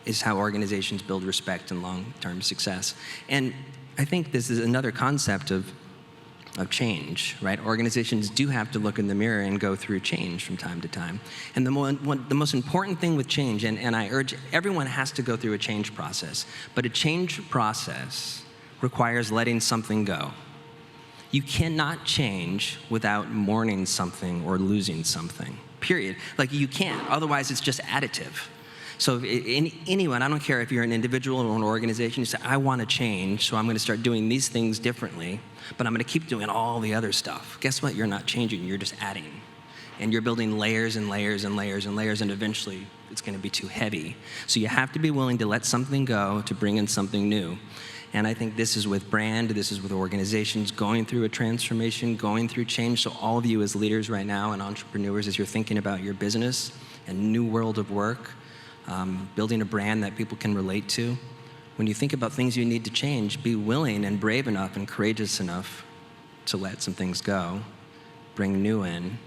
is how organizations build respect and long-term success. And I think this is another concept of change, right? Organizations do have to look in the mirror and go through change from time to time. And the most important thing with change, and I urge everyone has to go through a change process, but a change process requires letting something go. You cannot change without mourning something or losing something, period. Like, you can't, otherwise it's just additive. So anyone, I don't care if you're an individual or an organization, you say, I want to change, so I'm going to start doing these things differently, but I'm going to keep doing all the other stuff. Guess what? You're not changing, you're just adding. And you're building layers and layers and layers and layers, and eventually it's going to be too heavy. So you have to be willing to let something go to bring in something new. And I think this is with brand, this is with organizations going through a transformation, going through change. So all of you as leaders right now and entrepreneurs, as you're thinking about your business and new world of work, building a brand that people can relate to, when you think about things you need to change, be willing and brave enough and courageous enough to let some things go, bring new in.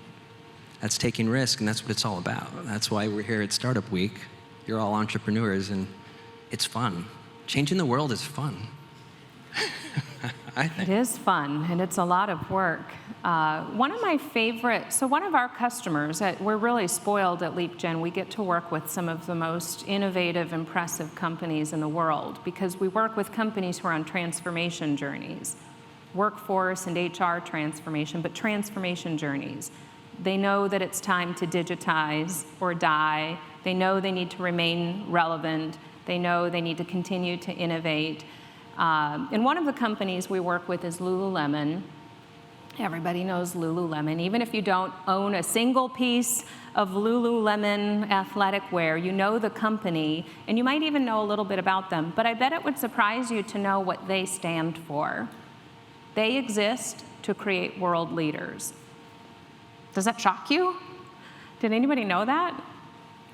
That's taking risk, and that's what it's all about. That's why we're here at Startup Week. You're all entrepreneurs, and it's fun. Changing the world is fun. I think. It is fun, and it's a lot of work. One of my favorite, so one of our customers, we're really spoiled at LeapGen. We get to work with some of the most innovative, impressive companies in the world because we work with companies who are on transformation journeys, workforce and HR transformation, but transformation journeys. They know that it's time to digitize or die. They know they need to remain relevant. They know they need to continue to innovate. And one of the companies we work with is Lululemon. Everybody knows Lululemon. Even if you don't own a single piece of Lululemon athletic wear, you know the company, and you might even know a little bit about them. But I bet it would surprise you to know what they stand for. They exist to create world leaders. Does that shock you? Did anybody know that?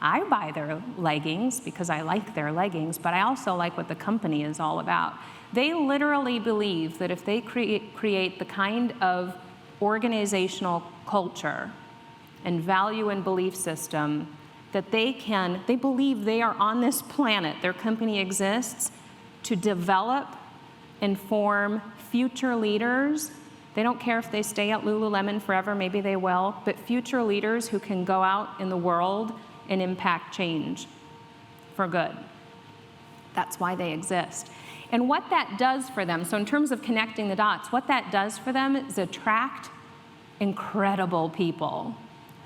I buy their leggings because I like their leggings, but I also like what the company is all about. They literally believe that if they create the kind of organizational culture and value and belief system that they believe they are on this planet, their company exists to develop and form future leaders. They don't care if they stay at Lululemon forever, maybe they will, but future leaders who can go out in the world and impact change for good. That's why they exist. And what that does for them, so in terms of connecting the dots, what that does for them is attract incredible people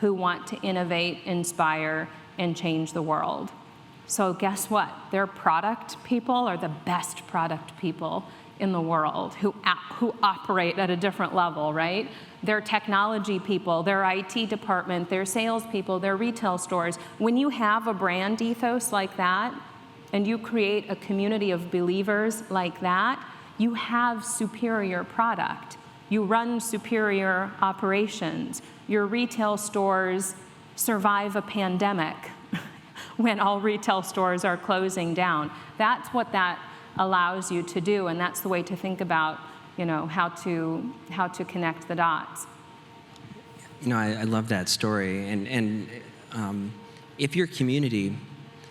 who want to innovate, inspire, and change the world. So guess what? Their product people are the best product people in the world who operate at a different level, right? Their technology people, their IT department, their salespeople, their retail stores. When you have a brand ethos like that, and you create a community of believers like that, you have superior product. You run superior operations. Your retail stores survive a pandemic when all retail stores are closing down. That's what that allows you to do, and that's the way to think about, how to connect the dots. I love that story, and if your community,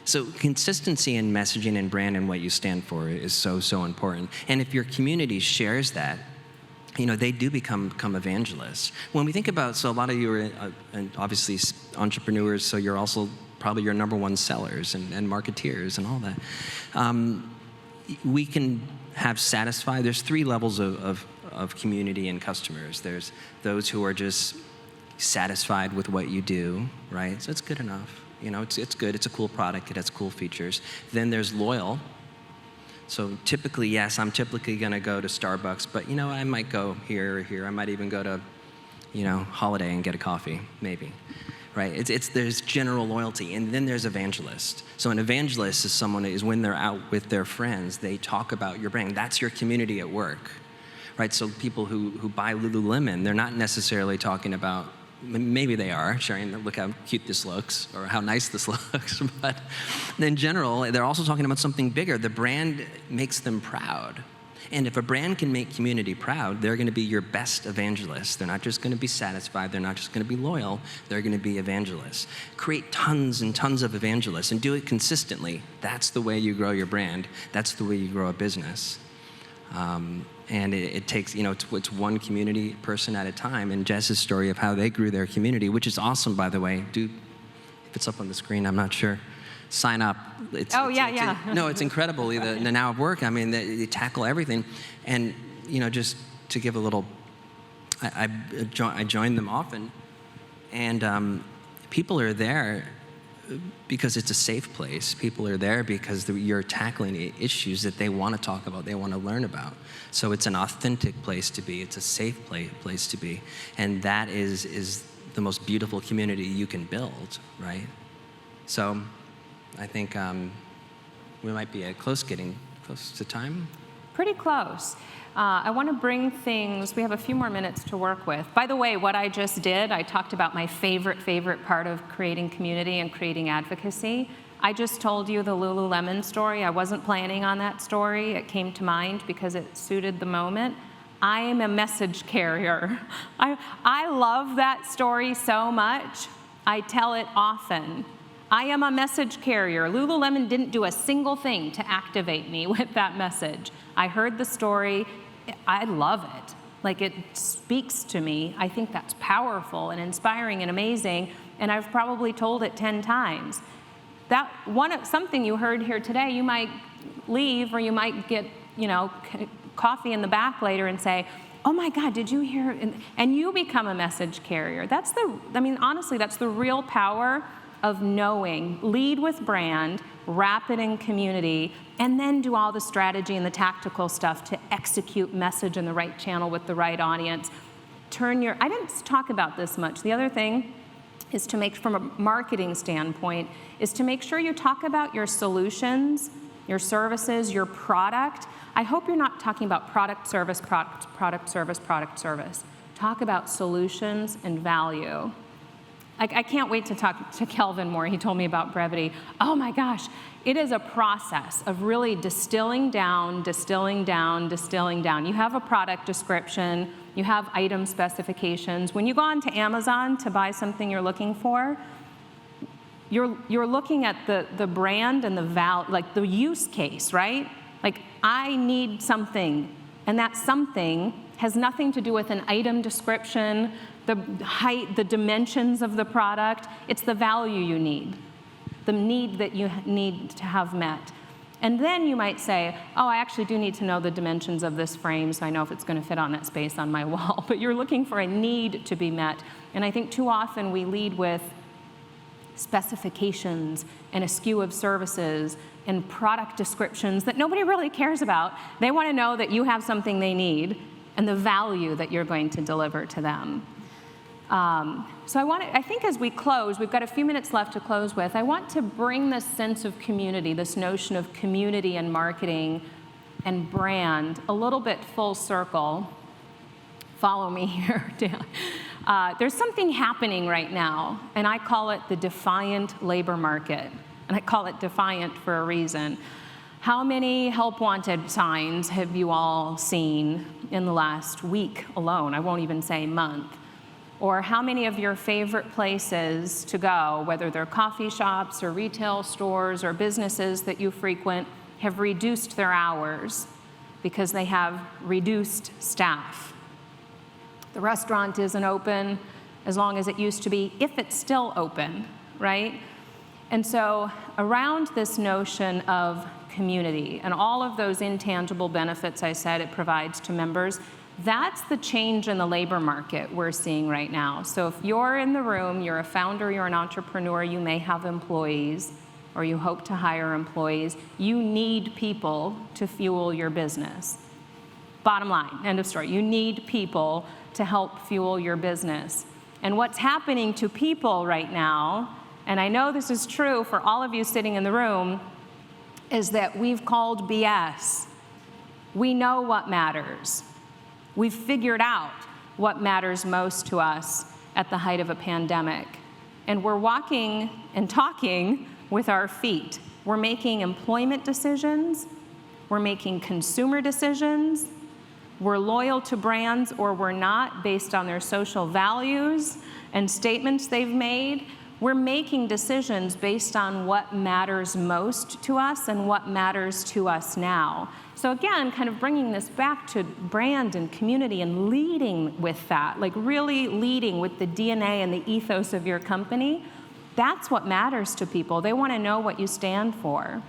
so consistency in messaging and brand and what you stand for is so important. And if your community shares that, they do become evangelists. When we think about, so a lot of you are obviously entrepreneurs, so you're also probably your number one sellers and marketeers and all that. We can have satisfied, there's three levels of community and customers. There's those who are just satisfied with what you do, right? So it's good enough. It's good, it's a cool product, it has cool features. Then there's loyal. So typically, yes, I'm typically gonna go to Starbucks, but I might go here or here. I might even go to, Holiday and get a coffee, maybe. Right? There's general loyalty, and then there's evangelist. So an evangelist is someone is when they're out with their friends, they talk about your brand. That's your community at work, right? So people who buy Lululemon, they're not necessarily talking about, maybe they are, sharing, look how cute this looks, or how nice this looks, but in general, they're also talking about something bigger. The brand makes them proud. And if a brand can make community proud, they're going to be your best evangelists. They're not just going to be satisfied. They're not just going to be loyal. They're going to be evangelists. Create tons and tons of evangelists and do it consistently. That's the way you grow your brand. That's the way you grow a business. And it takes, it's one community person at a time. And Jess's story of how they grew their community, which is awesome, by the way. If it's up on the screen, I'm not sure. Sign up. No, it's incredible. The Now at Work, they tackle everything. And, just to give a little, I join them often. And people are there because it's a safe place. People are there because you're tackling issues that they want to talk about, they want to learn about. So it's an authentic place to be. It's a safe place to be. And that is the most beautiful community you can build, right? So I think we might be getting close to time. Pretty close. I want to bring things, we have a few more minutes to work with. By the way, what I just did, I talked about my favorite part of creating community and creating advocacy. I just told you the Lululemon story. I wasn't planning on that story. It came to mind because it suited the moment. I am a message carrier. I love that story so much. I tell it often. I am a message carrier. Lululemon didn't do a single thing to activate me with that message. I heard the story. I love it. Like, it speaks to me. I think that's powerful and inspiring and amazing, and I've probably told it 10 times. Something you heard here today, you might leave or you might get, coffee in the back later and say, oh my God, did you hear? And you become a message carrier. Honestly, that's the real power of knowing. Lead with brand, wrap it in community, and then do all the strategy and the tactical stuff to execute message in the right channel with the right audience. I didn't talk about this much. The other thing is to make, from a marketing standpoint, is to make sure you talk about your solutions, your services, your product. I hope you're not talking about product, service, product, service, product, service. Talk about solutions and value. I can't wait to talk to Kelvin more. He told me about brevity. Oh my gosh, it is a process of really distilling down. You have a product description, you have item specifications. When you go onto Amazon to buy something you're looking for, you're looking at the brand and the use case, right? Like, I need something, and that something has nothing to do with an item description, the height, the dimensions of the product. It's the value you need, the need that you need to have met. And then you might say, oh, I actually do need to know the dimensions of this frame so I know if it's going to fit on that space on my wall. But you're looking for a need to be met. And I think too often we lead with specifications and a SKU of services and product descriptions that nobody really cares about. They want to know that you have something they need and the value that you're going to deliver to them. So I think as we close, we've got a few minutes left to close with, I want to bring this sense of community, this notion of community and marketing and brand a little bit full circle. Follow me here, Dan. There's something happening right now, and I call it the defiant labor market. And I call it defiant for a reason. How many help wanted signs have you all seen in the last week alone? I won't even say month. Or how many of your favorite places to go, whether they're coffee shops or retail stores or businesses that you frequent, have reduced their hours because they have reduced staff? The restaurant isn't open as long as it used to be, if it's still open, right? And so around this notion of community and all of those intangible benefits I said it provides to members, that's the change in the labor market we're seeing right now. So if you're in the room, you're a founder, you're an entrepreneur, you may have employees, or you hope to hire employees, you need people to fuel your business. Bottom line, end of story. You need people to help fuel your business. And what's happening to people right now, and I know this is true for all of you sitting in the room, is that we've called BS. We know what matters. We've figured out what matters most to us at the height of a pandemic. And we're walking and talking with our feet. We're making employment decisions. We're making consumer decisions. We're loyal to brands or we're not based on their social values and statements they've made. We're making decisions based on what matters most to us and what matters to us now. So again, kind of bringing this back to brand and community and leading with that, like really leading with the DNA and the ethos of your company, that's what matters to people. They want to know what you stand for,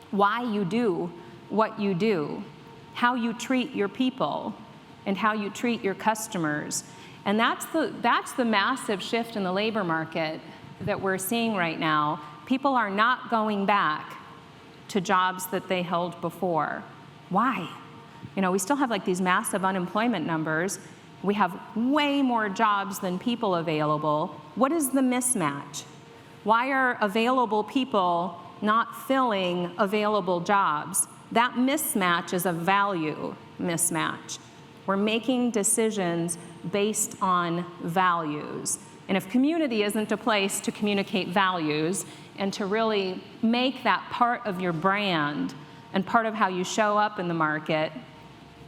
why you do what you do, how you treat your people, and how you treat your customers. And that's the massive shift in the labor market that we're seeing right now. People are not going back to jobs that they held before. Why? We still have like these massive unemployment numbers. We have way more jobs than people available. What is the mismatch? Why are available people not filling available jobs? That mismatch is a value mismatch. We're making decisions based on values. And if community isn't a place to communicate values and to really make that part of your brand and part of how you show up in the market,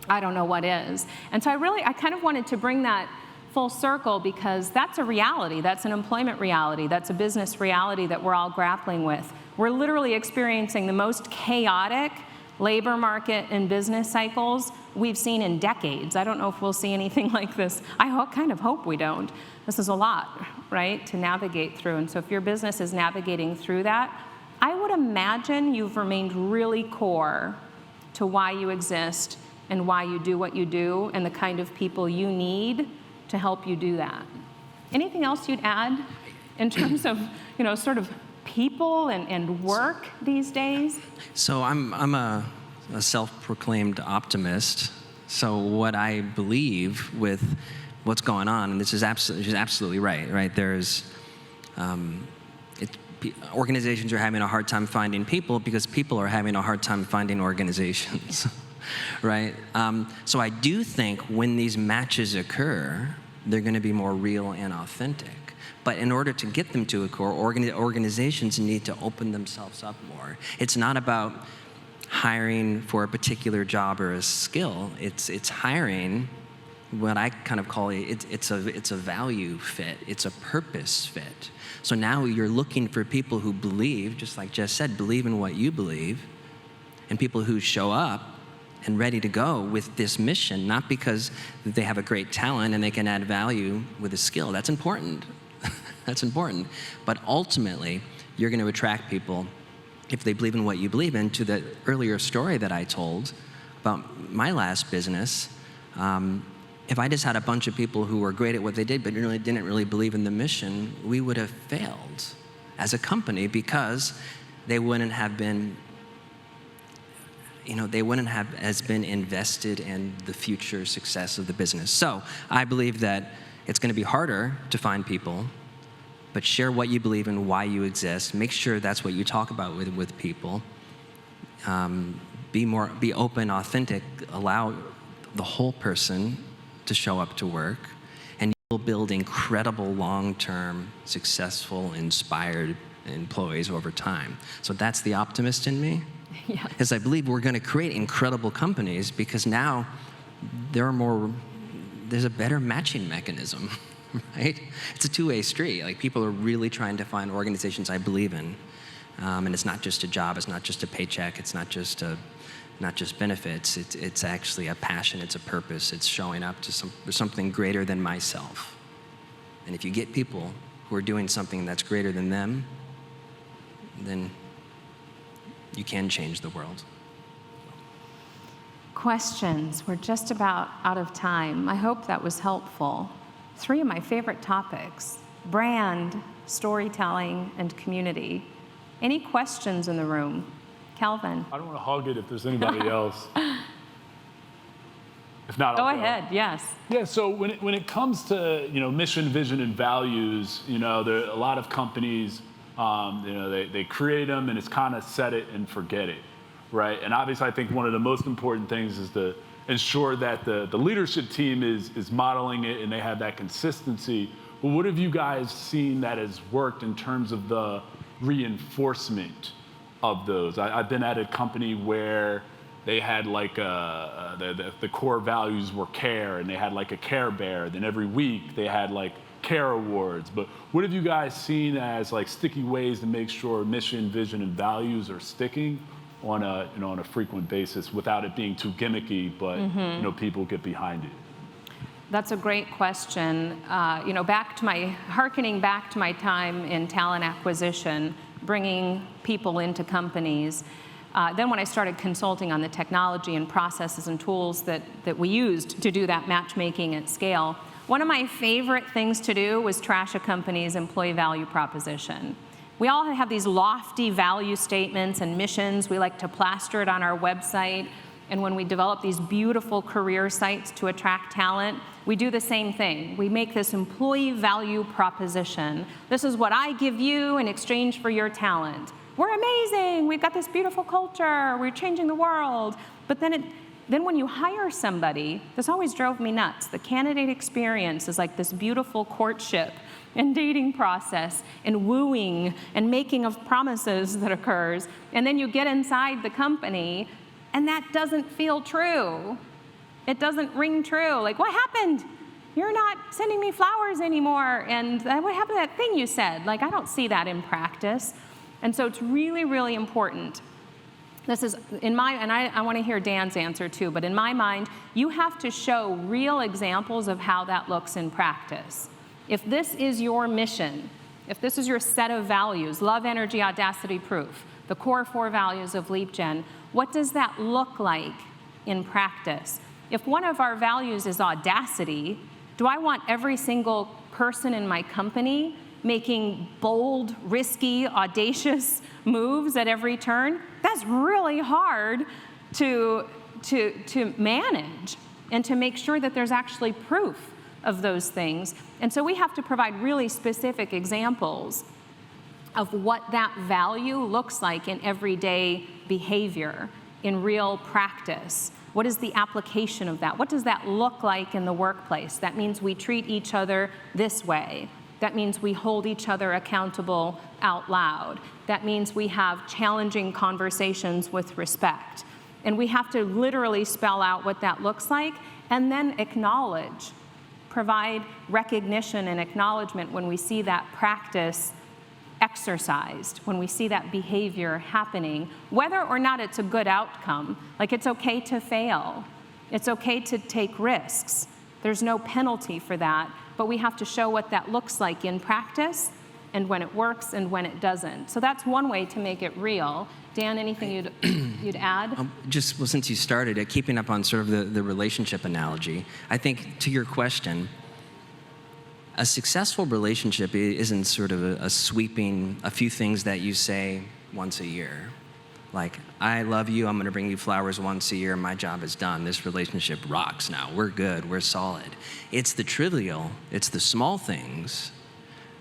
I don't know what is. And so I kind of wanted to bring that full circle because that's a reality. That's an employment reality. That's a business reality that we're all grappling with. We're literally experiencing the most chaotic labor market and business cycles we've seen in decades. I don't know if we'll see anything like this. I kind of hope we don't. This is a lot, right, to navigate through. And so if your business is navigating through that, I would imagine you've remained really core to why you exist and why you do what you do and the kind of people you need to help you do that. Anything else you'd add in terms of, sort of people and work these days? So I'm a self-proclaimed optimist. So what I believe with what's going on, and she's absolutely right? There's, organizations are having a hard time finding people because people are having a hard time finding organizations, right? So I do think when these matches occur, they're going to be more real and authentic. But in order to get them to occur, organizations need to open themselves up more. It's not about hiring for a particular job or a skill. It's hiring what I kind of call it's a value fit. It's a purpose fit. So now you're looking for people who believe, just like Jess said, believe in what you believe, and people who show up and ready to go with this mission, not because they have a great talent and they can add value with a skill. That's important. That's important. But ultimately, you're going to attract people if they believe in what you believe in. To the earlier story that I told about my last business, if I just had a bunch of people who were great at what they did but didn't really believe in the mission, we would have failed as a company because they wouldn't have been invested in the future success of the business. So I believe that it's going to be harder to find people, but share what you believe in, why you exist. Make sure that's what you talk about with people. Be open, authentic. Allow the whole person to show up to work, and you'll build incredible, long-term, successful, inspired employees over time. So that's the optimist in me. Yeah. Because I believe we're going to create incredible companies because now there's a better matching mechanism, right? It's a two-way street. Like, people are really trying to find organizations I believe in. And it's not just a job, it's not just a paycheck, it's not just benefits, it's actually a passion, it's a purpose, it's showing up to something greater than myself. And if you get people who are doing something that's greater than them, then you can change the world. Questions. We're just about out of time. I hope that was helpful. 3 of my favorite topics: brand, storytelling, and community. Any questions in the room? Calvin? I don't want to hog it if there's anybody else. If not, Go I'll ahead, yes. Yeah, so when it comes to mission, vision, and values, there are a lot of companies, they create them and it's kind of set it and forget it, right? And obviously, I think one of the most important things is to ensure that the leadership team is modeling it and they have that consistency. But what have you guys seen that has worked in terms of the reinforcement of those? I've been at a company where they had like the core values were care, and they had like a care bear. Then every week they had like care awards. But what have you guys seen as like sticky ways to make sure mission, vision, and values are sticking on a frequent basis without it being too gimmicky, but people get behind it? That's a great question. Hearkening back to my time in talent acquisition, bringing people into companies. Then when I started consulting on the technology and processes and tools that we used to do that matchmaking at scale, one of my favorite things to do was trash a company's employee value proposition. We all have these lofty value statements and missions. We like to plaster it on our website. and when we develop these beautiful career sites to attract talent, we do the same thing. We make this employee value proposition. This is what I give you in exchange for your talent. We're amazing. We've got this beautiful culture. We're changing the world. But then when you hire somebody, this always drove me nuts. The candidate experience is like this beautiful courtship and dating process and wooing and making of promises that occurs. And then you get inside the company, and that doesn't feel true. It doesn't ring true. Like, what happened? You're not sending me flowers anymore. And what happened to that thing you said? Like, I don't see that in practice. And so it's really, really important. This is, and I want to hear Dan's answer too, but in my mind, you have to show real examples of how that looks in practice. If this is your mission, if this is your set of values, love, energy, audacity, proof, the core 4 values of LeapGen, what does that look like in practice? If one of our values is audacity, do I want every single person in my company making bold, risky, audacious moves at every turn? That's really hard to manage and to make sure that there's actually proof of those things. And so we have to provide really specific examples of what that value looks like in everyday behavior, in real practice. What is the application of that? What does that look like in the workplace? That means we treat each other this way. That means we hold each other accountable out loud. That means we have challenging conversations with respect. And we have to literally spell out what that looks like and then acknowledge, provide recognition and acknowledgement when we see that practice exercised, when we see that behavior happening, whether or not it's a good outcome. Like, it's okay to fail. It's okay to take risks. There's no penalty for that, but we have to show what that looks like in practice and when it works and when it doesn't. So that's one way to make it real. Dan, anything you'd add? Well, since you started it, keeping up on sort of the relationship analogy, I think to your question, a successful relationship isn't sort of a sweeping, a few things that you say once a year. Like, I love you, I'm gonna bring you flowers once a year, my job is done, this relationship rocks now, we're good, we're solid. It's the trivial, it's the small things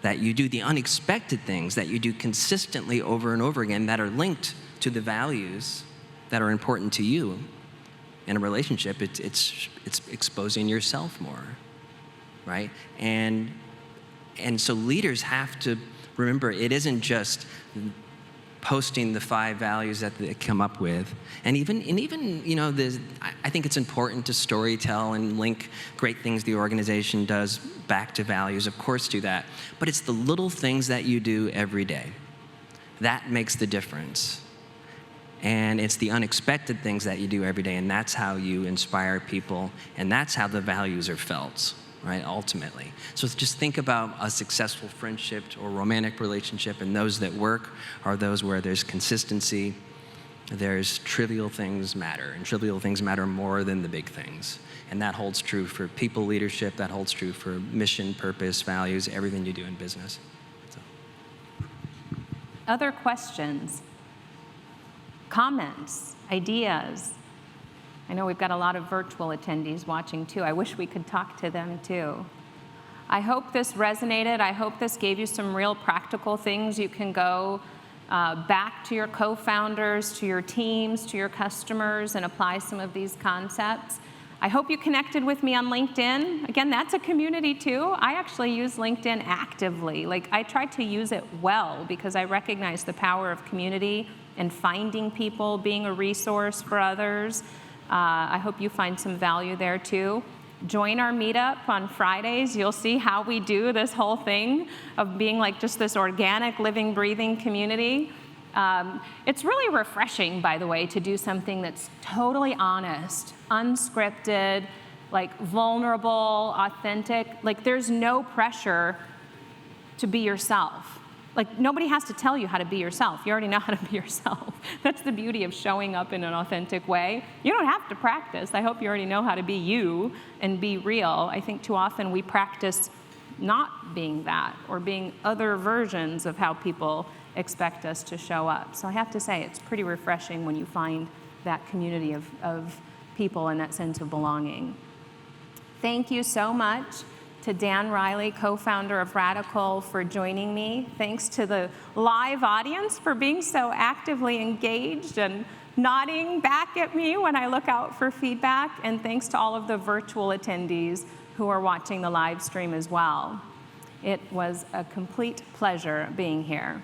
that you do, the unexpected things that you do consistently over and over again that are linked to the values that are important to you. In a relationship, it's exposing yourself more, right? And so leaders have to remember, it isn't just posting the 5 values that they come up with. And even you know, I think it's important to storytell and link great things the organization does back to values. Of course, do that. But it's the little things that you do every day that makes the difference. And it's the unexpected things that you do every day, and that's how you inspire people, and that's how the values are felt, right, ultimately. So just think about a successful friendship or romantic relationship, and those that work are those where there's consistency, there's trivial things matter, and trivial things matter more than the big things. And that holds true for people leadership, that holds true for mission, purpose, values, everything you do in business. So. Other questions? Comments? Ideas? I know we've got a lot of virtual attendees watching too. I wish we could talk to them too. I hope this resonated. I hope this gave you some real practical things. You can go back to your co-founders, to your teams, to your customers, and apply some of these concepts. I hope you connected with me on LinkedIn. Again, that's a community too. I actually use LinkedIn actively. Like, I try to use it well because I recognize the power of community and finding people, being a resource for others. I hope you find some value there too. Join our meetup on Fridays. You'll see how we do this whole thing of being like just this organic, living, breathing community. It's really refreshing, by the way, to do something that's totally honest, unscripted, like vulnerable, authentic. Like, there's no pressure to be yourself. Like, nobody has to tell you how to be yourself. You already know how to be yourself. That's the beauty of showing up in an authentic way. You don't have to practice. I hope you already know how to be you and be real. I think too often we practice not being that or being other versions of how people expect us to show up. So I have to say, it's pretty refreshing when you find that community of people and that sense of belonging. Thank you so much to Dan Riley, co-founder of Radical, for joining me. Thanks to the live audience for being so actively engaged and nodding back at me when I look out for feedback. And thanks to all of the virtual attendees who are watching the live stream as well. It was a complete pleasure being here.